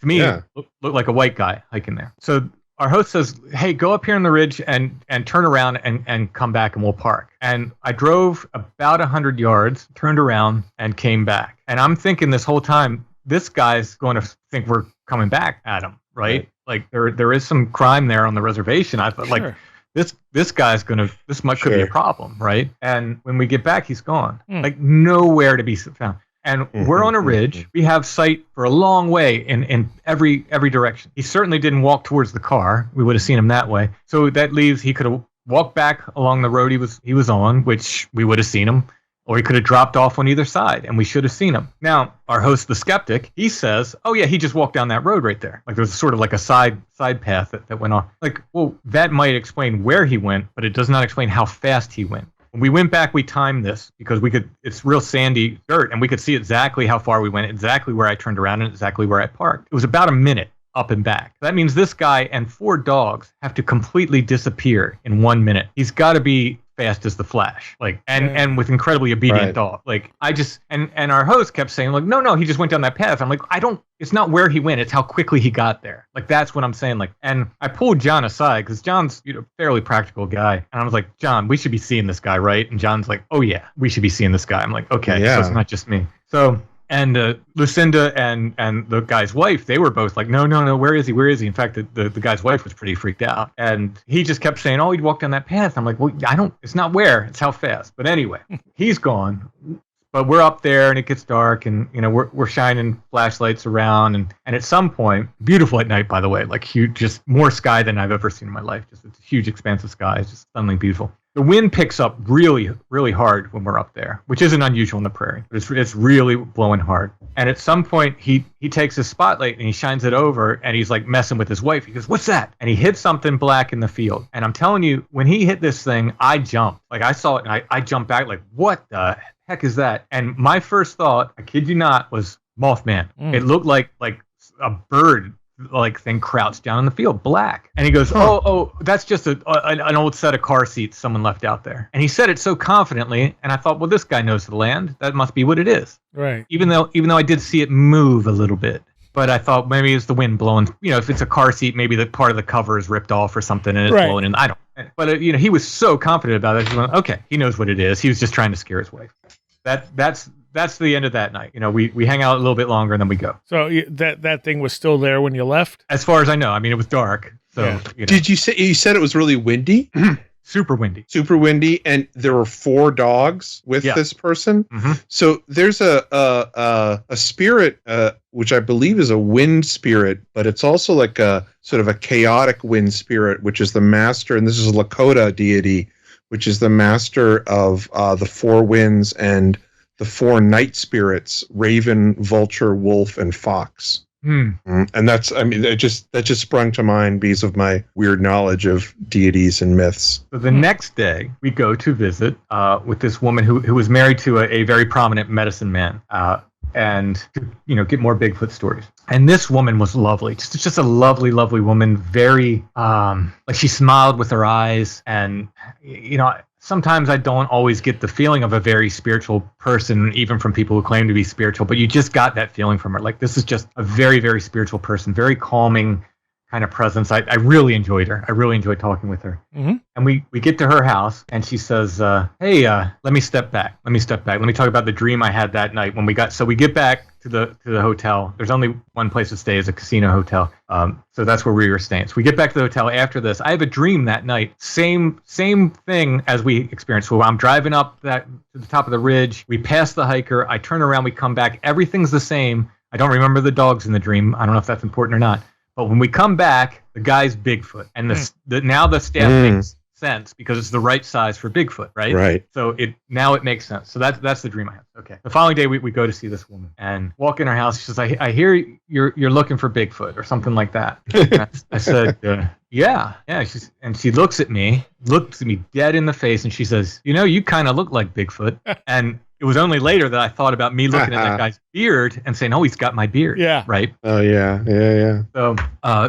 look like a white guy hiking there. So our host says, "Hey, go up here on the ridge and turn around and come back, and we'll park." And I drove about 100 yards, turned around, and came back. And I'm thinking this whole time, this guy's going to think we're coming back at him, right? Like there is some crime there on the reservation. I thought, like, this guy's this could be a problem, right? And when we get back, he's gone, like nowhere to be found. And we're on a ridge. We have sight for a long way in every direction. He certainly didn't walk towards the car. We would have seen him that way. So that leaves, he could have walked back along the road he was on, which we would have seen him, or he could have dropped off on either side, and we should have seen him. Now, our host, the skeptic, he says, "Oh yeah, he just walked down that road right there." Like, there was sort of like a side path that went off. Like, well, that might explain where he went, but it does not explain how fast he went. When we went back, we timed this because it's real sandy dirt, and we could see exactly how far we went, exactly where I turned around, and exactly where I parked. It was about a minute up and back. That means this guy and 4 dogs have to completely disappear in 1 minute. He's got to be fast as the Flash, like, and with incredibly obedient dog. Like, I just, and our host kept saying, like, no, he just went down that path. I'm like, it's not where he went, it's how quickly he got there. Like, that's what I'm saying. Like, and I pulled John aside because John's a fairly practical guy, and I was like, "John, we should be seeing this guy, right?" And John's like, "Oh yeah, we should be seeing this guy." I'm like, "Okay, so it's not just me." So, and Lucinda and the guy's wife, they were both like, no, where is he? In fact, the guy's wife was pretty freaked out. And he just kept saying, "Oh, he'd walk down that path." I'm like, "Well, it's not where, it's how fast." But anyway, he's gone. But we're up there, and it gets dark, and we're shining flashlights around, and at some point, beautiful at night, by the way, like huge, just more sky than I've ever seen in my life. Just it's a huge expanse of sky. It's just stunningly beautiful. The wind picks up really, really hard when we're up there, which isn't unusual in the prairie, but it's really blowing hard. And at some point, he takes his spotlight and he shines it over, and he's like messing with his wife. He goes, "What's that?" And he hits something black in the field. And I'm telling you, when he hit this thing, I jumped. Like, I saw it, and I jumped back like, "What the heck is that?" And my first thought, I kid you not, was Mothman. It looked like a bird like thing crouched down in the field, black. And he goes, oh, that's just an old set of car seats someone left out there. And he said it so confidently, and I thought, well, this guy knows the land. That must be what it is. Right. Even though I did see it move a little bit. But I thought maybe it's the wind blowing. If it's a car seat, maybe the part of the cover is ripped off or something, and it's blowing in. I don't. But he was so confident about it. He went, okay, he knows what it is. He was just trying to scare his wife. That's the end of that night. We hang out a little bit longer and then we go. So that thing was still there when you left? As far as I know. I mean, it was dark. So Did you said it was really windy? super windy. Super windy, and there were 4 dogs with this person. Mm-hmm. So there's a spirit, which I believe is a wind spirit, but it's also like a sort of a chaotic wind spirit, which is the master, and this is a Lakota deity, which is the master of the 4 winds and the 4 night spirits: raven, vulture, wolf, and fox. And that's, I mean, that just sprung to mind because of my weird knowledge of deities and myths. So the next day, we go to visit with this woman who was married to a very prominent medicine man, and to, get more Bigfoot stories. And this woman was lovely, just a lovely, lovely woman. Very like she smiled with her eyes, and sometimes I don't always get the feeling of a very spiritual person, even from people who claim to be spiritual, but you just got that feeling from her. Like, this is just a very, very spiritual person, very calming kind of presence. I really enjoyed her. I really enjoyed talking with her. Mm-hmm. And we get to her house, and she says, hey, let me step back. Let me talk about the dream I had that night when we get back to the hotel. There's only one place to stay, is a casino hotel. So that's where we were staying. So we get back to the hotel after this. I have a dream that night. Same thing as we experienced. So I'm driving up to the top of the ridge. We pass the hiker. I turn around. We come back. Everything's the same. I don't remember the dogs in the dream. I don't know if that's important or not. But when we come back, the guy's Bigfoot. And now the staff makes sense because it's the right size for Bigfoot, right? Right. So it makes sense. So that's the dream I have. Okay. The following day, we go to see this woman and walk in her house. She says, I hear you're looking for Bigfoot or something like that. I said, yeah. She looks at me dead in the face, and she says, you kind of look like Bigfoot. And it was only later that I thought about me looking at that guy's beard and saying, oh, he's got my beard. Yeah. Right? Oh, yeah. So,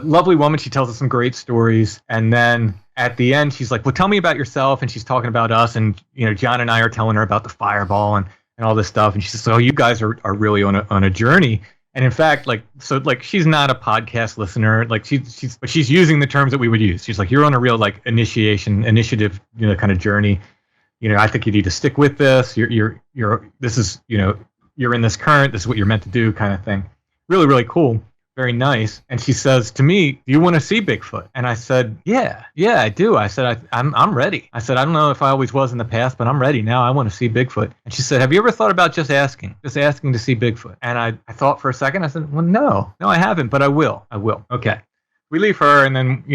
lovely woman. She tells us some great stories. And then at the end, she's like, well, tell me about yourself. And she's talking about us. And, John and I are telling her about the fireball and all this stuff. And she says, oh, you guys are really on a journey. And in fact, she's not a podcast listener. Like she's using the terms that we would use. She's like, you're on a real initiative, kind of journey. I think you need to stick with this. You're in this current. This is what you're meant to do, kind of thing. Really, really cool. Very nice. And she says to me, do you want to see Bigfoot? And I said, yeah, I do. I said, I'm ready. I said, I don't know if I always was in the past, but I'm ready now. I want to see Bigfoot. And she said, have you ever thought about just asking to see Bigfoot? And I thought for a second. I said, well, no, I haven't, but I will. Okay. We leave her, and then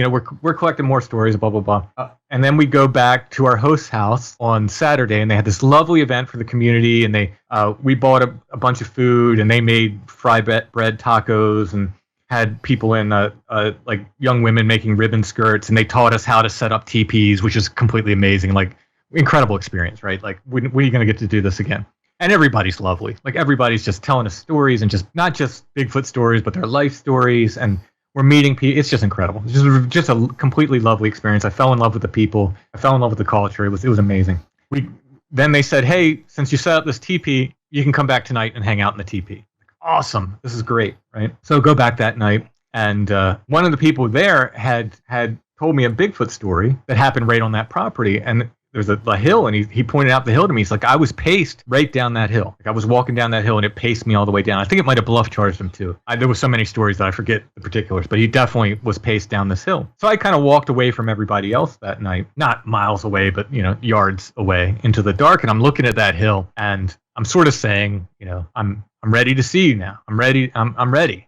we're collecting more stories, blah blah blah, and then we go back to our host's house on Saturday, and they had this lovely event for the community, and we bought a bunch of food, and they made fried bread tacos, and had people in like young women making ribbon skirts, and they taught us how to set up teepees, which is completely amazing, like incredible experience, right? Like when are you going to get to do this again? And everybody's lovely, like everybody's just telling us stories, and just not just Bigfoot stories, but their life stories, and we're meeting people. It's just incredible. It's just a completely lovely experience. I fell in love with the people. I fell in love with the culture. It was amazing. Then they said, hey, since you set up this teepee, you can come back tonight and hang out in the teepee. Awesome. This is great, right? So go back that night, and one of the people there had told me a Bigfoot story that happened right on that property, and there's a hill, and he pointed out the hill to me. He's like, I was paced right down that hill. Like I was walking down that hill, and it paced me all the way down. I think it might have bluff charged him too. There were so many stories that I forget the particulars, but he definitely was paced down this hill. So I kind of walked away from everybody else that night, not miles away, but yards away into the dark. And I'm looking at that hill, and I'm sort of saying, I'm ready to see you now. I'm ready. I'm ready.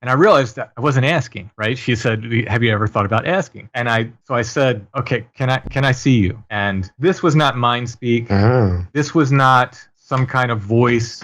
And I realized that I wasn't asking, right? She said, have you ever thought about asking? And I said, okay, can I see you? And this was not mind speak. Oh. This was not some kind of voice.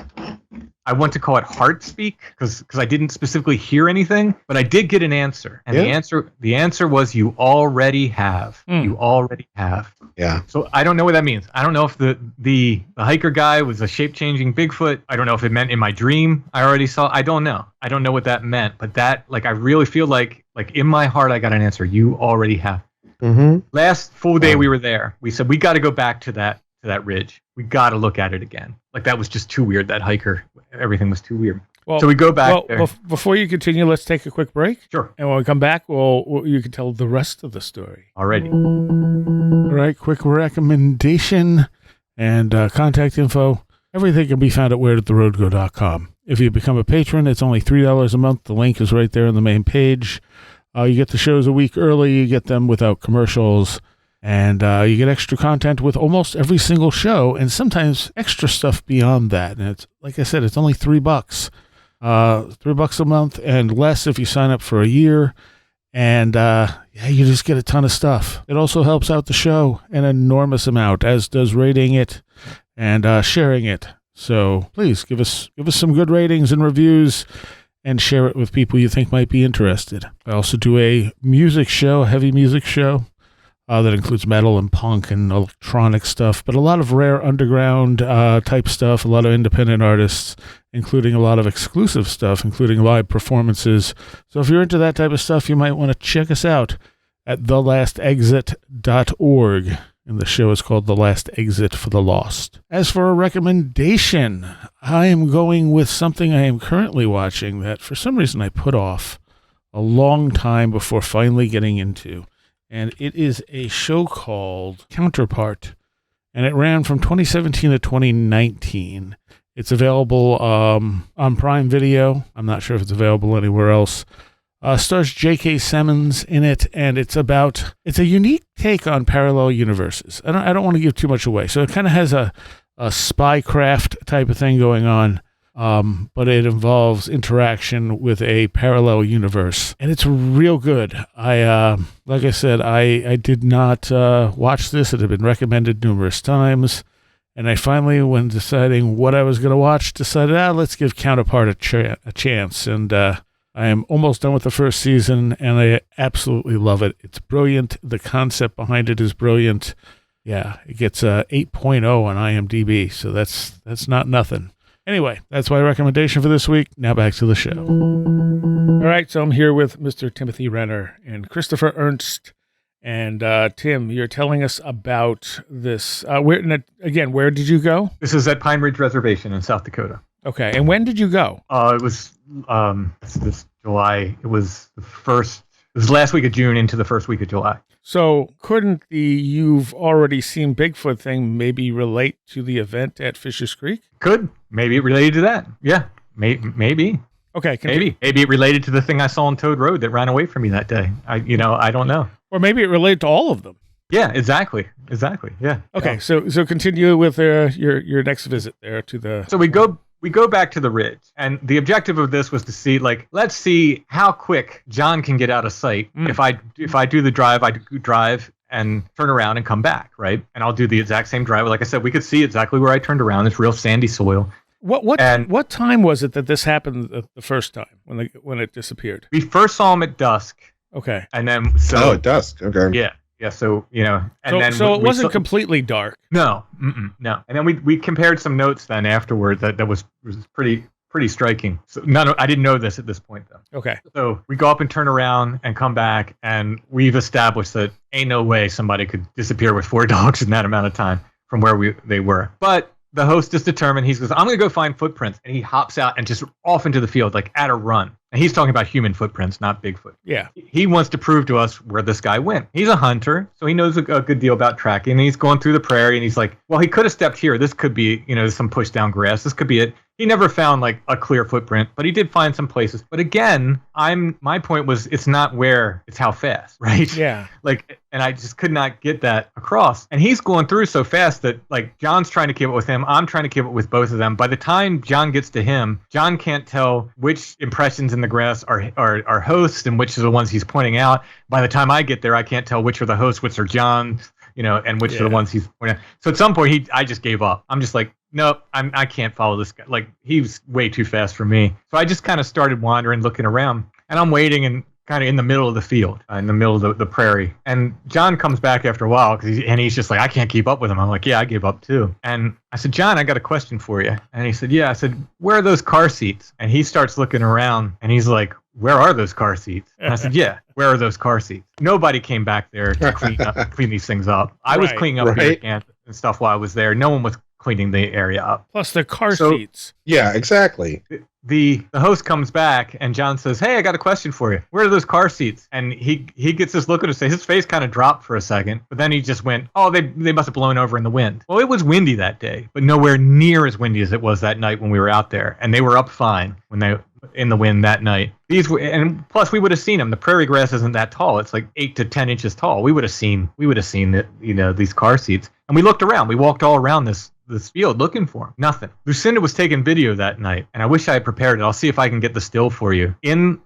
I want to call it heart speak because I didn't specifically hear anything, but I did get an answer. And the answer was, you already have. You already have. Yeah. So I don't know what that means. I don't know if the hiker guy was a shape-changing Bigfoot. I don't know if it meant in my dream I already saw. I don't know. I don't know what that meant. But that, I really feel like in my heart I got an answer. You already have. Mm-hmm. Last full day we were there. We said, we got to go back to that ridge. We got to look at it again. That was just too weird. That hiker, everything was too weird. Well, so we go back there. Before you continue, let's take a quick break. Sure. And when we come back, you can tell the rest of the story. Alrighty. All right, quick recommendation and contact info. Everything can be found at wheredidtheroadgo.com. If you become a patron, it's only $3 a month. The link is right there on the main page. You get the shows a week early. You get them without commercials. And you get extra content with almost every single show, and sometimes extra stuff beyond that. And it's, like I said, it's only $3. $3 a month and less if you sign up for a year. And you just get a ton of stuff. It also helps out the show an enormous amount, as does rating it and sharing it. So please give us some good ratings and reviews, and share it with people you think might be interested. I also do a music show, a heavy music show, that includes metal and punk and electronic stuff, but a lot of rare underground type stuff, a lot of independent artists, including a lot of exclusive stuff, including live performances. So if you're into that type of stuff, you might want to check us out at thelastexit.org. And the show is called The Last Exit for the Lost. As for a recommendation, I am going with something I am currently watching that for some reason I put off a long time before finally getting into. And it is a show called Counterpart. And it ran from 2017 to 2019. It's available on Prime Video. I'm not sure if it's available anywhere else. Stars J.K. Simmons in it, and it's a unique take on parallel universes. I don't want to give too much away. So it kind of has a spycraft type of thing going on, but it involves interaction with a parallel universe, and it's real good. Like I said, I did not watch this. It had been recommended numerous times, and I finally, when deciding what I was going to watch, decided, let's give Counterpart a chance, and I am almost done with the first season, and I absolutely love it. It's brilliant. The concept behind it is brilliant. Yeah, it gets a 8.0 on IMDb, so that's not nothing. Anyway, that's my recommendation for this week. Now back to the show. All right, so I'm here with Mr. Timothy Renner and Christopher Ernst. And Tim, you're telling us about this. Where did you go? This is at Pine Ridge Reservation in South Dakota. Okay, and when did you go? It was this July. It was the last week of June into the first week of July. So couldn't the you've already seen Bigfoot thing maybe relate to the event at Fisher's Creek? Could. Maybe it related to that. Yeah, maybe. Okay. Maybe it related to the thing I saw on Toad Road that ran away from me that day. I don't know. Or maybe it related to all of them. Yeah, exactly. Yeah. Okay, Yeah. so continue with your next visit there to the. So we go back to the ridge, and the objective of this was to see, let's see how quick John can get out of sight. If I do the drive, I drive and turn around and come back, right? And I'll do the exact same drive. Like I said, we could see exactly where I turned around. It's real sandy soil. What time was it that this happened the first time when it disappeared? We first saw him at dusk. Okay. And then at dusk. Okay. Yeah. Yeah, so it wasn't completely dark. No, no. And then we compared some notes then afterward that was pretty striking. So I didn't know this at this point though. Okay. So we go up and turn around and come back, and we've established that ain't no way somebody could disappear with 4 dogs in that amount of time from where they were. But the host is determined. He goes, I'm going to go find footprints, and he hops out and just off into the field at a run. And he's talking about human footprints, not Bigfoot. Yeah. He wants to prove to us where this guy went. He's a hunter, so he knows a good deal about tracking. And he's going through the prairie, and he's like, well, he could have stepped here. This could be, some pushed down grass. This could be it. He never found a clear footprint, but he did find some places. But again, my point was, it's not where, it's how fast, right? Yeah. And I just could not get that across. And he's going through so fast that John's trying to keep up with him. I'm trying to keep up with both of them. By the time John gets to him, John can't tell which impressions in the grass are hosts and which are the ones he's pointing out. By the time I get there, I can't tell which are the hosts, which are John, and which are the ones he's pointing out. So at some point, I just gave up. I'm just like, nope, I can't follow this guy. He's way too fast for me. So I just kind of started wandering, looking around, and I'm waiting and kind of in the middle of the field, in the middle of the prairie. And John comes back after a while, and he's just like, I can't keep up with him. I'm like, yeah, I gave up too. And I said, John, I got a question for you. And he said, yeah. I said, where are those car seats? And he starts looking around, and he's like, where are those car seats? And I said, yeah, where are those car seats? Nobody came back there to clean these things up. I was cleaning up beer cans and stuff while I was there. No one was cleaning the area up. Plus the car seats. Yeah, exactly. the host comes back and John says, "Hey, I got a question for you. Where are those car seats?" And he gets this look on his face. His face kind of dropped for a second, but then he just went, "Oh, they must have blown over in the wind." Well, it was windy that day, but nowhere near as windy as it was that night when we were out there, and they were up fine when they in the wind that night. These were, and plus we would have seen them. The prairie grass isn't that tall. It's like 8 to 10 inches tall. We would have seen that, these car seats. And we looked around. We walked all around this field looking for them. Nothing. Lucinda was taking video that night, and I wish I had prepared it. I'll see if I can get the still for you.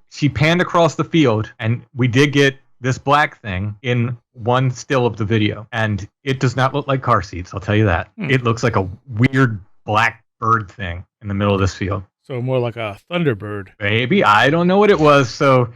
She panned across the field, and we did get this black thing in one still of the video. And it does not look like car seats, I'll tell you that. It looks like a weird black bird thing in the middle of this field. So more like a thunderbird. Maybe. I don't know what it was. So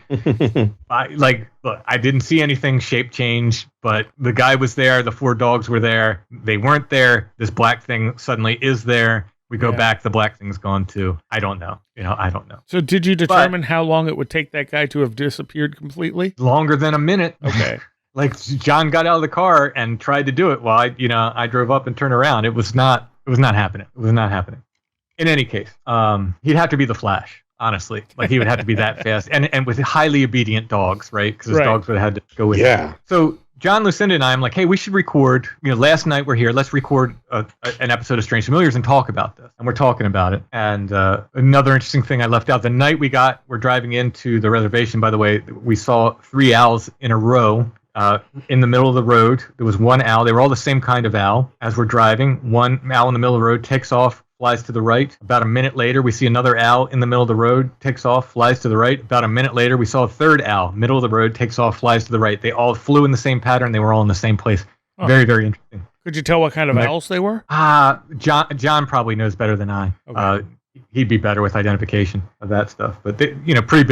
I didn't see anything shape change, but the guy was there. The 4 dogs were there. They weren't there. This black thing suddenly is there. We go back. The black thing's gone too. I don't know. I don't know. So did you determine how long it would take that guy to have disappeared completely? Longer than a minute. Okay. Like John got out of the car and tried to do it while I drove up and turned around. It was not happening. It was not happening. In any case, he'd have to be the Flash, honestly. Like he would have to be that fast, and with highly obedient dogs, right? Because his dogs would have had to go with him. So John, Lucinda, and I'm like, hey, we should record. Last night we're here. Let's record an episode of Strange Familiars and talk about this. And we're talking about it. And another interesting thing I left out: the night we're driving into the reservation. By the way, we saw 3 owls in a row. In the middle of the road, there was one owl. They were all the same kind of owl. As we're driving, one owl in the middle of the road takes off, flies to the right. About a minute later, we see another owl in the middle of the road, takes off, flies to the right. About a minute later, we saw a third owl, middle of the road, takes off, flies to the right. They all flew in the same pattern. They were all in the same place. Oh. Very, very interesting. Could you tell what kind of owls they were? John probably knows better than I. Okay. He'd be better with identification of that stuff. But they, pretty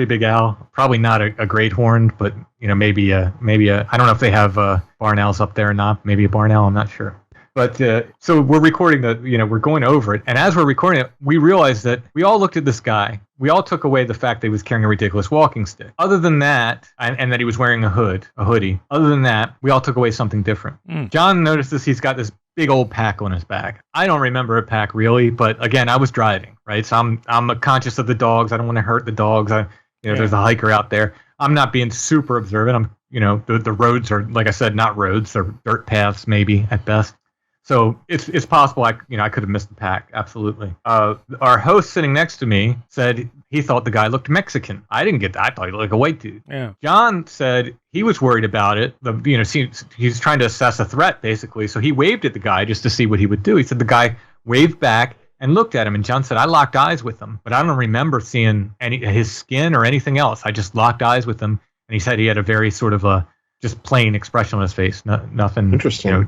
big owl. Probably not a great horned, but maybe a. I don't know if they have barn owls up there or not. Maybe a barn owl. I'm not sure. But so we're recording we're going over it. And as we're recording it, we realized that we all looked at this guy. We all took away the fact that he was carrying a ridiculous walking stick. Other than that, and that he was wearing a hoodie. Other than that, we all took away something different. John notices he's got this big old pack on his back. I don't remember a pack really, but again, I was driving, right? So I'm conscious of the dogs. I don't want to hurt the dogs. There's a hiker out there. I'm not being super observant. I'm, the roads are, like I said, not roads. They're dirt paths maybe at best. So it's possible I could have missed the pack. Absolutely. Our host sitting next to me said he thought the guy looked Mexican. I didn't get that. I thought he looked like a white dude. Yeah. John said he was worried about it. He's trying to assess a threat basically. So he waved at the guy just to see what he would do. He said the guy waved back and looked at him. And John said, I locked eyes with him, but I don't remember seeing his skin or anything else. I just locked eyes with him. And he said he had a very sort of just plain expression on his face. Nothing. Interesting.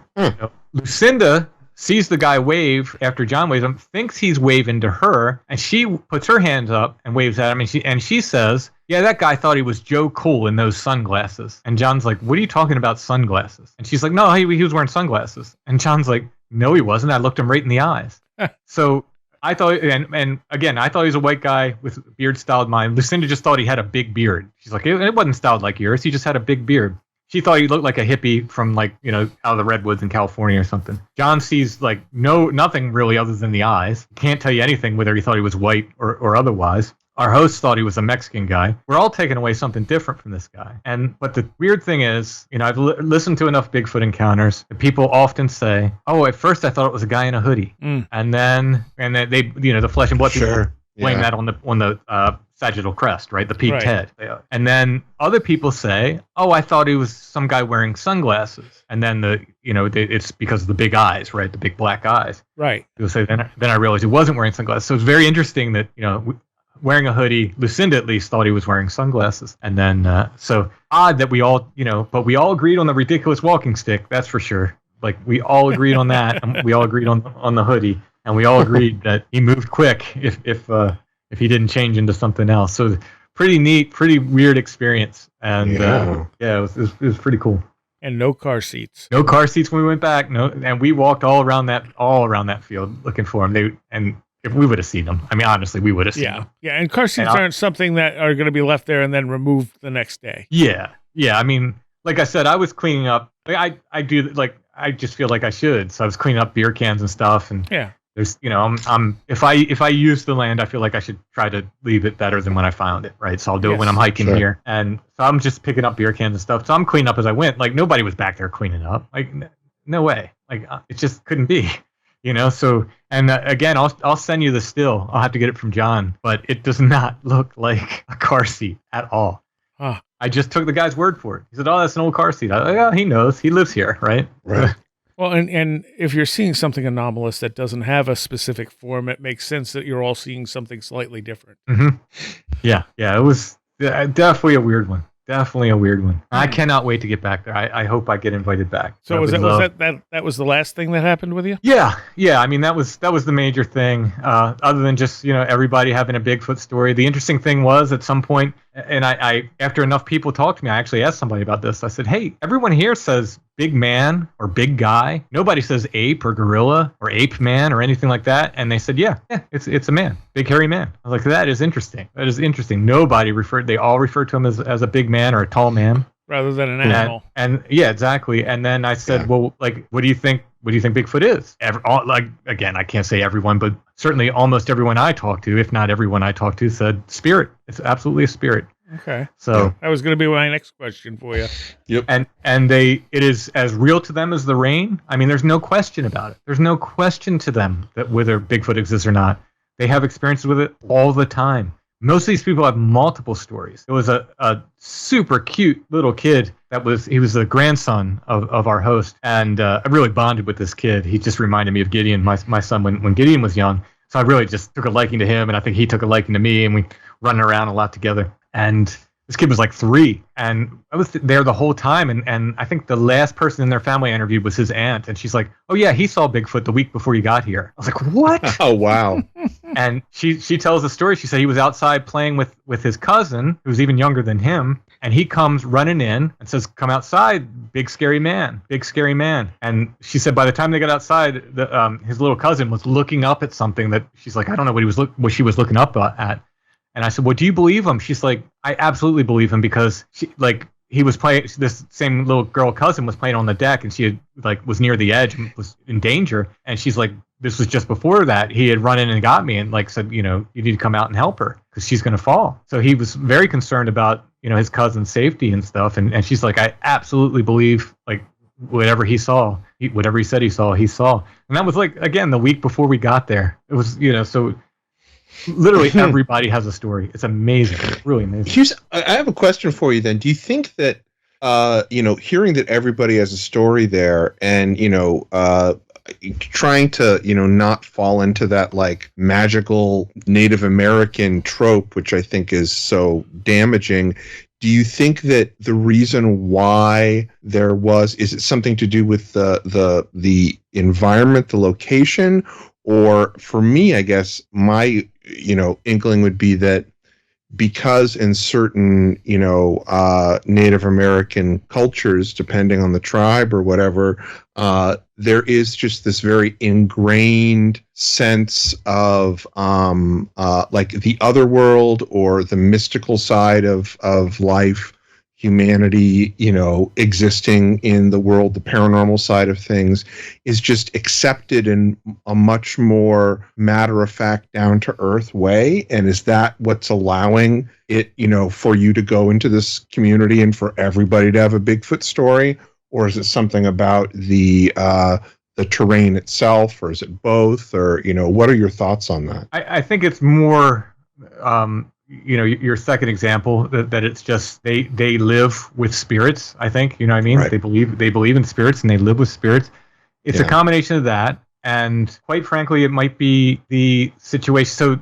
Lucinda sees the guy wave after John waves him, thinks he's waving to her, and she puts her hands up and waves at him, and she says, yeah, that guy thought he was Joe Cool in those sunglasses. And John's like, what are you talking about sunglasses? And she's like, no, he was wearing sunglasses. And John's like, no, he wasn't. I looked him right in the eyes. So I thought, and again, I thought he was a white guy with beard styled mine. Lucinda just thought he had a big beard. She's like, it wasn't styled like yours. He just had a big beard. She thought he looked like a hippie from out of the redwoods in California or something. John sees nothing really other than the eyes. Can't tell you anything whether he thought he was white or otherwise. Our host thought he was a Mexican guy. We're all taking away something different from this guy. But the weird thing is, I've listened to enough Bigfoot encounters that people often say, oh, at first I thought it was a guy in a hoodie. And then they, the flesh and blood people blame that on the sagittal crest, right? The peaked head. And then other people say, oh, I thought he was some guy wearing sunglasses. And then it's because of the big eyes, right? The big black eyes. Right. People say, then I realized he wasn't wearing sunglasses. So it's very interesting that, wearing a hoodie, Lucinda at least thought he was wearing sunglasses. And then, so odd that we all, but we all agreed on the ridiculous walking stick. That's for sure. Like we all agreed on that. And we all agreed on the hoodie. And we all agreed that he moved quick if he didn't change into something else. So pretty neat, pretty weird experience. And it was pretty cool. And no car seats. No car seats when we went back. No, and we walked all around that field looking for them. And if we would have seen them, I mean, honestly, we would have seen them. Yeah, and car seats aren't something that are going to be left there and then removed the next day. Yeah. I mean, like I said, I was cleaning up. I do I just feel like I should. So I was cleaning up beer cans and stuff, and There's, I'm if I use the land, I feel like I should try to leave it better than when I found it, right? So I'll do it when I'm hiking here, and so I'm just picking up beer cans and stuff. So I'm cleaning up as I went. Like nobody was back there cleaning up. Like no way. Like it just couldn't be, So and again, I'll send you the still. I'll have to get it from John, but it does not look like a car seat at all. Huh. I just took the guy's word for it. He said, "Oh, that's an old car seat." Yeah, he knows. He lives here, right? Right. Well, and if you're seeing something anomalous that doesn't have a specific form, it makes sense that you're all seeing something slightly different. Mm-hmm. Yeah, it was definitely a weird one. Definitely a weird one. I cannot wait to get back there. I hope I get invited back. So was that was the last thing that happened with you? Yeah. I mean, that was the major thing. Other than just everybody having a Bigfoot story. The interesting thing was at some point, and I after enough people talked to me, I actually asked somebody about this. I said, "Hey, everyone here says big man or big guy. Nobody says ape or gorilla or ape man or anything like that." And they said, "Yeah, it's a man, big hairy man." I was like, "That is interesting. That is interesting." They all referred to him as a big man or a tall man rather than an animal. And yeah, exactly. And then I said, "Well, like, what do you think Bigfoot is?" Again, I can't say everyone, but certainly almost everyone I talked to, if not everyone I talked to, said spirit. It's absolutely a spirit. Okay. So that was going to be my next question for you. Yep. And it is as real to them as the rain. I mean, there's no question about it. There's no question to them that whether Bigfoot exists or not. They have experiences with it all the time. Most of these people have multiple stories. There was a super cute little kid he was the grandson of our host, and I really bonded with this kid. He just reminded me of Gideon, my son, when Gideon was young. So I really just took a liking to him, and I think he took a liking to me, and we run around a lot together. And this kid was like 3, and I was there the whole time. And I think the last person in their family I interviewed was his aunt, and she's like, "Oh yeah, he saw Bigfoot the week before you got here." I was like, "What?" Oh wow. And she tells the story. She said he was outside playing with his cousin, who's even younger than him, and he comes running in and says, "Come outside, big scary man, big scary man." And she said by the time they got outside, his little cousin was looking up at something that she's like, "I don't know what she was looking up at." And I said, "Well, do you believe him?" She's like, "I absolutely believe him because he was playing. This same little girl cousin was playing on the deck, and she had was near the edge and was in danger. And she's like, this was just before that. He had run in and got me and said, you need to come out and help her because she's going to fall." So he was very concerned about his cousin's safety and stuff. And she's like, "I absolutely believe whatever he saw, whatever he said he saw, he saw." And that was again the week before we got there. It was so. Literally everybody has a story. It's amazing. It's really amazing. I have a question for you then. Do you think that, hearing that everybody has a story there and, trying to, not fall into that magical Native American trope, which I think is so damaging. Do you think that the reason why is it something to do with the environment, the location? Or for me, I guess my, inkling would be that because in certain, Native American cultures, depending on the tribe or whatever, there is just this very ingrained sense of the other world or the mystical side of life, humanity, existing in the world, the paranormal side of things is just accepted in a much more matter-of-fact, down-to-earth way. And is that what's allowing it, for you to go into this community and for everybody to have a Bigfoot story? Or is it something about the terrain itself, or is it both? Or, what are your thoughts on that? I think it's more... your second example that it's just they live with spirits. I think what I mean. Right. They believe in spirits and they live with spirits. It's a combination of that, and quite frankly, it might be the situation. So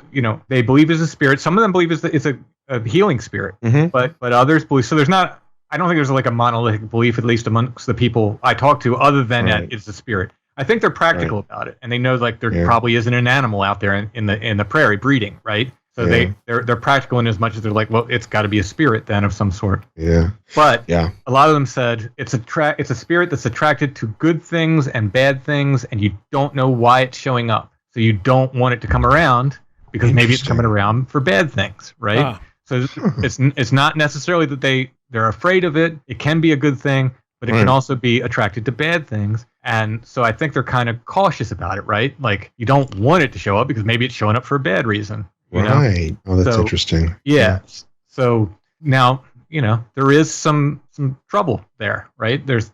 they believe it's a spirit. Some of them believe it's a healing spirit, but others believe. So there's not. I don't think there's a monolithic belief, at least amongst the people I talk to, other than that it's a spirit. I think they're practical about it, and they know there probably isn't an animal out there in the prairie breeding, right? So they're practical in as much as they're well, it's got to be a spirit then of some sort. Yeah. But a lot of them said it's a spirit that's attracted to good things and bad things, and you don't know why it's showing up. So you don't want it to come around because maybe it's coming around for bad things, right? So it's not necessarily that they're afraid of it. It can be a good thing, but it can also be attracted to bad things. And so I think they're kind of cautious about it, right? Like you don't want it to show up because maybe it's showing up for a bad reason. You Right. know? Oh, that's interesting. Yeah. So now, there is some trouble there, right? There's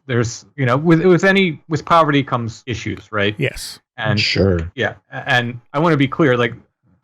with poverty comes issues, right? Yes. And sure. Yeah. And I want to be clear, like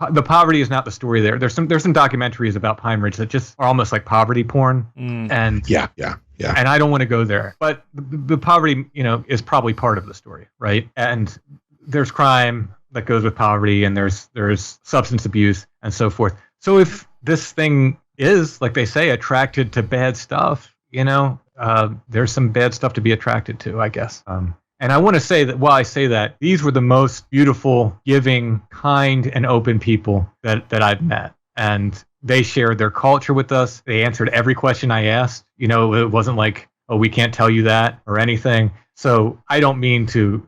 the poverty is not the story there. There's some documentaries about Pine Ridge that just are almost like poverty porn. And yeah. And I don't want to go there. But the poverty, is probably part of the story, right? And there's crime that goes with poverty, and there's substance abuse and so forth. So if this thing is, like they say, attracted to bad stuff, there's some bad stuff to be attracted to, I guess. And I want to say that while I say that, these were the most beautiful, giving, kind, and open people that I've met. And they shared their culture with us. They answered every question I asked. It wasn't like, oh, we can't tell you that or anything. So I don't mean to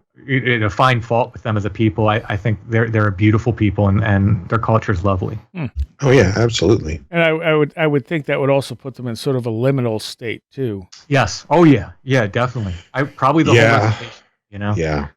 find fault with them as a people. I think they're a beautiful people, and their culture is lovely. Oh yeah, absolutely. And I would think that would also put them in sort of a liminal state too. Yes. Oh yeah. Yeah, definitely. Probably the whole reservation. Yeah.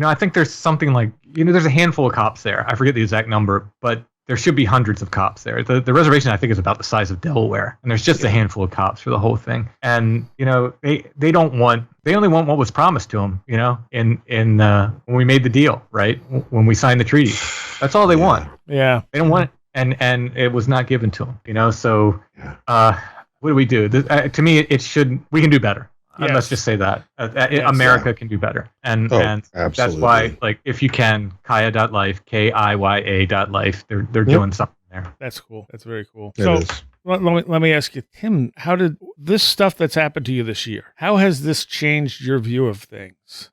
I think there's something like, there's a handful of cops there. I forget the exact number, but there should be hundreds of cops there. The reservation, I think, is about the size of Delaware, and there's just a handful of cops for the whole thing. And they only want what was promised to them. In when we made the deal, right? When we signed the treaty, that's all they want. Yeah, they don't want it, and it was not given to them. So what do we do? To me, we can do better. Yes. Let's just say that America can do better, and that's why, like, if you can, kiya.life, KIYA.life, they're doing something there. That's cool. That's very cool. It So is. let me ask you, Tim, how did this stuff that's happened to you this year? How has this changed your view of things?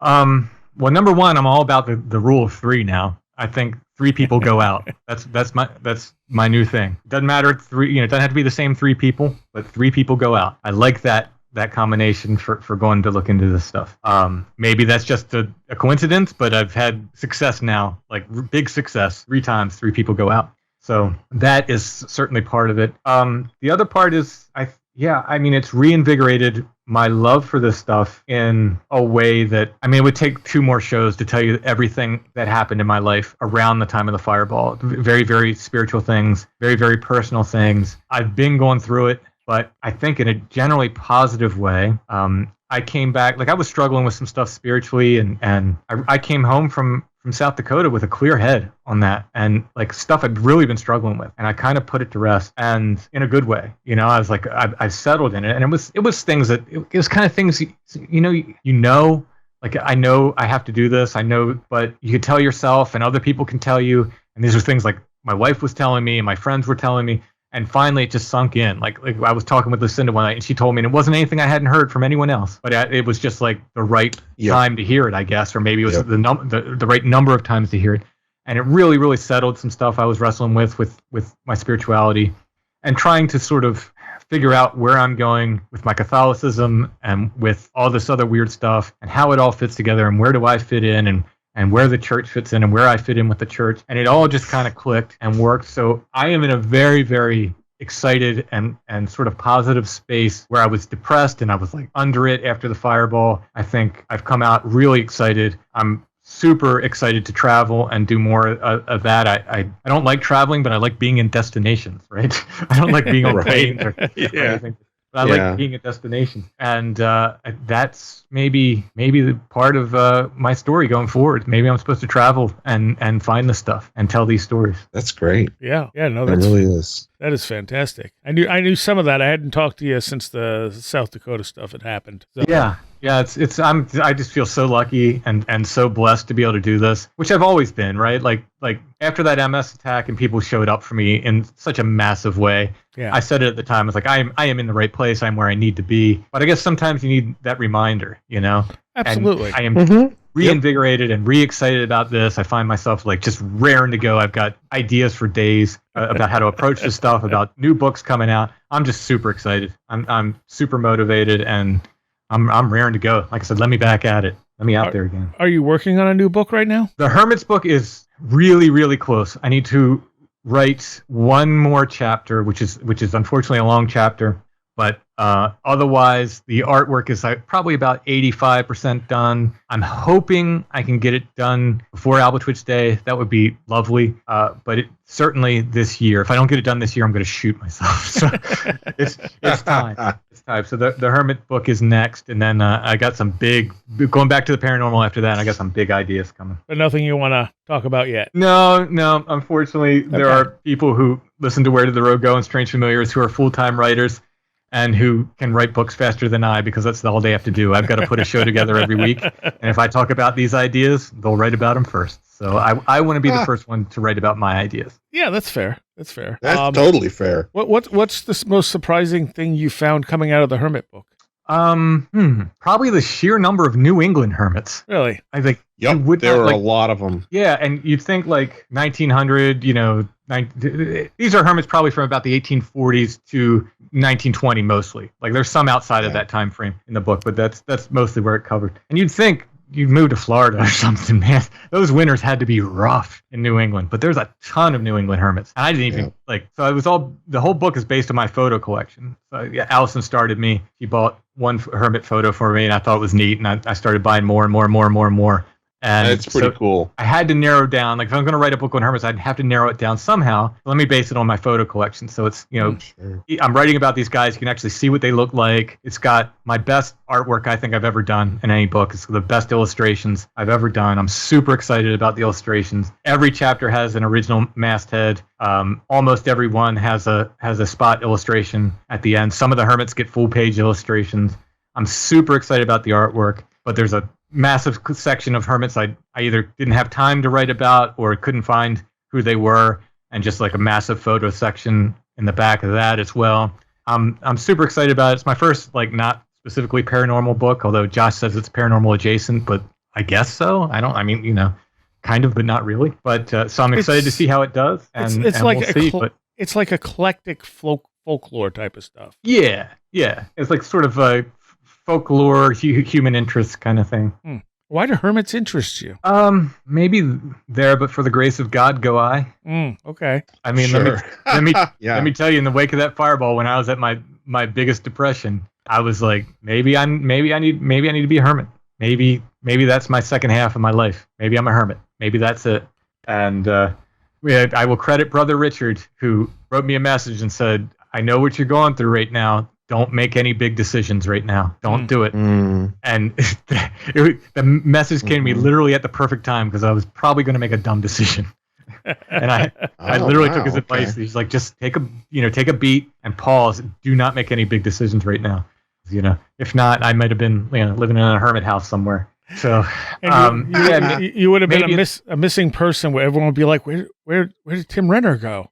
Well, number one, I'm all about the rule of three now. I think 3 people go out. That's my new thing. Doesn't matter it doesn't have to be the same 3 people, but 3 people go out. I like that combination for going to look into this stuff. Maybe that's just a coincidence, but I've had success now, like big success. 3 times 3 people go out. So that is certainly part of it. The other part is, it's reinvigorated my love for this stuff in a way that, it would take 2 more shows to tell you everything that happened in my life around the time of the fireball. Very, very spiritual things, very, very personal things. I've been going through it, but I think in a generally positive way. I came back, like I was struggling with some stuff spiritually, and I came home from South Dakota with a clear head on that, and like stuff I'd really been struggling with, and I kind of put it to rest, and in a good way. I was like, I settled in it, and it was things that, it was kind of things, like I know I have to do this, I know, but you could tell yourself, and other people can tell you, and these are things like my wife was telling me, and my friends were telling me. And finally, it just sunk in. Like I was talking with Lucinda one night, and she told me, and it wasn't anything I hadn't heard from anyone else, but it was just like the right time to hear it, I guess, or maybe it was the right number of times to hear it. And it really, really settled some stuff I was wrestling with my spirituality, and trying to sort of figure out where I'm going with my Catholicism and with all this other weird stuff, and how it all fits together, and where do I fit in, and where the church fits in, and where I fit in with the church. And it all just kind of clicked and worked. So I am in a very, very excited and sort of positive space where I was depressed and I was like under it after the fireball. I think I've come out really excited. I'm super excited to travel and do more of that. I don't like traveling, but I like being in destinations, right? I don't like being on planes or anything. But I like being a destination, and that's maybe the part of my story going forward. Maybe I'm supposed to travel and find the stuff and tell these stories. That's great. Yeah, no, that really is. That is fantastic. I knew some of that. I hadn't talked to you since the South Dakota stuff had happened. So. Yeah. I just feel so lucky and so blessed to be able to do this, which I've always been, right? Like after that MS attack and people showed up for me in such a massive way. Yeah. I said it at the time. I was like, I am in the right place. I'm where I need to be. But I guess sometimes you need that reminder, Absolutely. And I am reinvigorated and re-excited about this. I find myself like just raring to go. I've got ideas for days about how to approach this stuff, about new books coming out. I'm just super excited. I'm super motivated, and I'm raring to go. Like I said, let me back at it. Let me out there again. Are you working on a new book right now? The Hermits book is really, really close. I need to write one more chapter, which is unfortunately a long chapter, But otherwise, the artwork is probably about 85% done. I'm hoping I can get it done before Albatwitch Day. That would be lovely. But certainly this year. If I don't get it done this year, I'm going to shoot myself. So it's time. It's time. So the Hermit book is next. And then I got some going back to the paranormal after that, I got some big ideas coming. But nothing you want to talk about yet? No. Unfortunately, there are people who listen to Where Did the Road Go and Strange Familiars who are full-time writers and who can write books faster than I, because that's all they have to do. I've got to put a show together every week. And if I talk about these ideas, they'll write about them first. So I want to be the first one to write about my ideas. Yeah, that's fair. That's totally fair. What's the most surprising thing you found coming out of the Hermit book? Probably the sheer number of New England hermits. Really? I think there are a lot of them. Yeah, and you'd think like 1900, these are hermits probably from about the 1840s to 1920 mostly. Like there's some outside of that time frame in the book, but that's mostly where it covered. And you'd think you'd move to Florida or something, man. Those winters had to be rough in New England, but there's a ton of New England hermits. And I didn't even so it was the whole book is based on my photo collection. So Allison started me. She bought one hermit photo for me and I thought it was neat. And I started buying more and more and more and more and more. And it's pretty cool. I had to narrow down, like if I'm going to write a book on hermits, I'd have to narrow it down somehow. Let me base it on my photo collection. So it's, Sure. I'm writing about these guys. You can actually see what they look like. It's got my best artwork I think I've ever done in any book. It's the best illustrations I've ever done. I'm super excited about the illustrations. Every chapter has an original masthead. Almost every one has a spot illustration at the end. Some of the hermits get full page illustrations. I'm super excited about the artwork, but there's a massive section of hermits I either didn't have time to write about or couldn't find who they were, and just like a massive photo section in the back of that as well. I'm super excited about it. It's my first not specifically paranormal book, although Josh says it's paranormal adjacent, but I guess so. Kind of, but not really. But so I'm excited to see how it does. And it's like we'll see, it's like eclectic folklore type of stuff. Yeah. It's like sort of a folklore, human interest kind of thing. Why do hermits interest you? Maybe there, but for the grace of God go I. Okay. I mean, sure. let me tell you, in the wake of that fireball, when I was at my biggest depression, I was like, maybe I need to be a hermit. Maybe that's my second half of my life. Maybe I'm a hermit. Maybe that's it. And I will credit Brother Richard, who wrote me a message and said, I know what you're going through right now. Don't make any big decisions right now. Don't do it. And the message came to me literally at the perfect time, because I was probably going to make a dumb decision. And I literally took his advice. He's like, just take a beat and pause. Do not make any big decisions right now. If not, I might have been living in a hermit house somewhere. So you would have been a missing person where everyone would be like, where did Tim Renner go?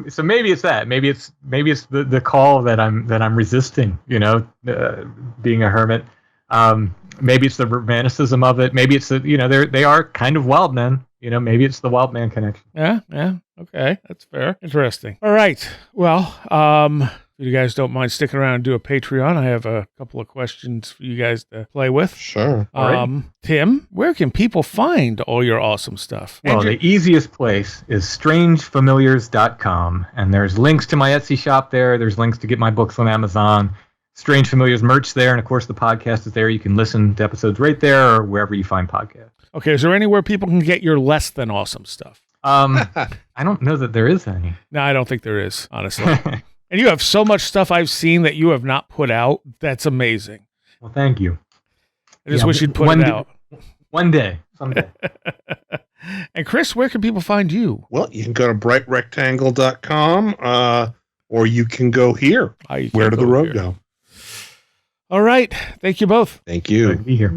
So maybe it's that. Maybe it's the call that I'm resisting. Being a hermit. Maybe it's the romanticism of it. Maybe it's they are kind of wild men. Maybe it's the wild man connection. Yeah. Okay, that's fair. Interesting. All right. Well, if you guys don't mind sticking around and do a Patreon, I have a couple of questions for you guys to play with. Sure. Tim, where can people find all your awesome stuff? Well, the easiest place is strangefamiliars.com, and there's links to my Etsy shop there. There's links to get my books on Amazon. Strange Familiars merch there, and of course the podcast is there. You can listen to episodes right there or wherever you find podcasts. Okay, is there anywhere people can get your less than awesome stuff? I don't know that there is any. No, I don't think there is, honestly. And you have so much stuff I've seen that you have not put out. That's amazing. Well, thank you. I just wish you'd put it out. One day, someday. And Chris, where can people find you? Well, you can go to brightrectangle.com, or you can go here. Where did the road go? All right. Thank you both. Thank you. Good to be here.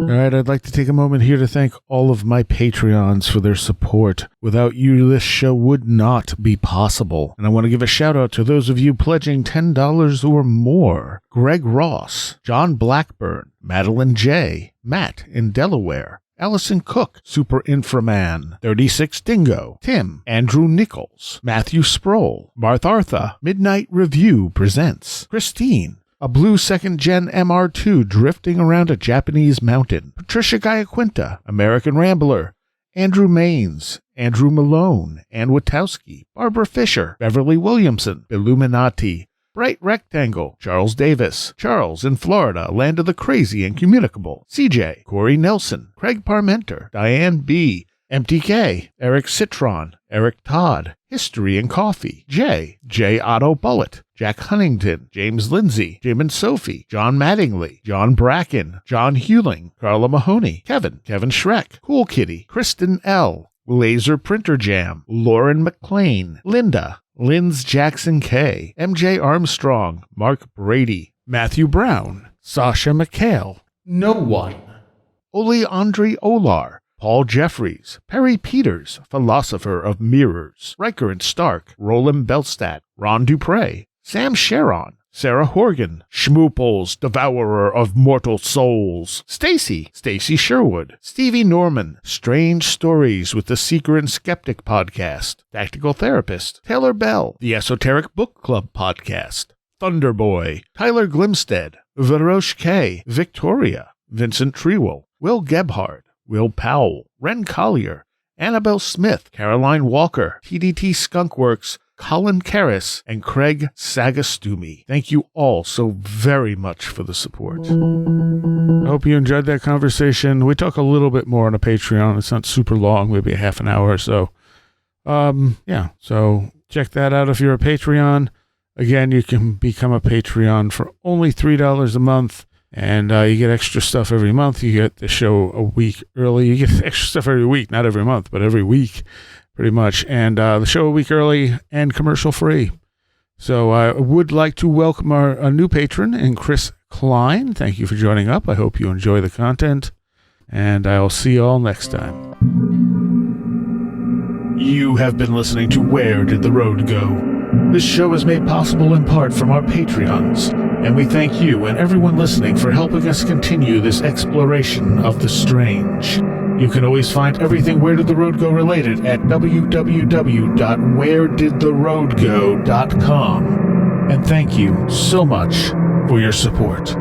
All right, I'd like to take a moment here to thank all of my Patreons for their support. Without you, this show would not be possible. And I want to give a shout out to those of you pledging $10 or more. Greg Ross, John Blackburn, Madeline J., Matt in Delaware, Allison Cook, Super Inframan, 36 Dingo, Tim, Andrew Nichols, Matthew Sproul, Martha, Midnight Review Presents, Christine, a blue second-gen MR2 drifting around a Japanese mountain, Patricia Giaquinta, American Rambler, Andrew Maines, Andrew Malone, Ann Witowski, Barbara Fisher, Beverly Williamson, Illuminati, Bright Rectangle, Charles Davis, Charles in Florida, Land of the Crazy and Communicable, CJ, Corey Nelson, Craig Parmenter, Diane B., MTK, Eric Citron, Eric Todd, History and Coffee, J. Otto Bullitt, Jack Huntington, James Lindsay, Jim and Sophie, John Mattingly, John Bracken, John Hewling, Carla Mahoney, Kevin Schreck, Cool Kitty, Kristen L., Laser Printer Jam, Lauren McLean, Linda, Linz Jackson K., MJ Armstrong, Mark Brady, Matthew Brown, Sasha McHale, No One, Ole Andre Olar, Paul Jeffries, Perry Peters, Philosopher of Mirrors, Riker and Stark, Roland Belstadt, Ron Dupre, Sam Sharon, Sarah Horgan, Schmooples, Devourer of Mortal Souls, Stacy Sherwood, Stevie Norman, Strange Stories with the Seeker and Skeptic Podcast, Tactical Therapist, Taylor Bell, The Esoteric Book Club Podcast, Thunderboy, Tyler Glimstead, Varosh K., Victoria, Vincent Trewell, Will Gebhard, Will Powell, Ren Collier, Annabelle Smith, Caroline Walker, TDT Skunkworks, Colin Karras, and Craig Sagastumi. Thank you all so very much for the support. I hope you enjoyed that conversation. We talk a little bit more on a Patreon. It's not super long, maybe a half an hour or so. So check that out if you're a Patreon. Again, you can become a Patreon for only $3 a month. And you get extra stuff every month. You get the show a week early. You get extra stuff every week, not every month, but every week, pretty much. And the show a week early and commercial free. So I would like to welcome our new patron, and Chris Klein. Thank you for joining up. I hope you enjoy the content. And I'll see you all next time. You have been listening to Where Did the Road Go? This show is made possible in part from our Patreons, and we thank you and everyone listening for helping us continue this exploration of the strange. You can always find everything Where Did the Road Go related at www.wheredidtheroadgo.com. And thank you so much for your support.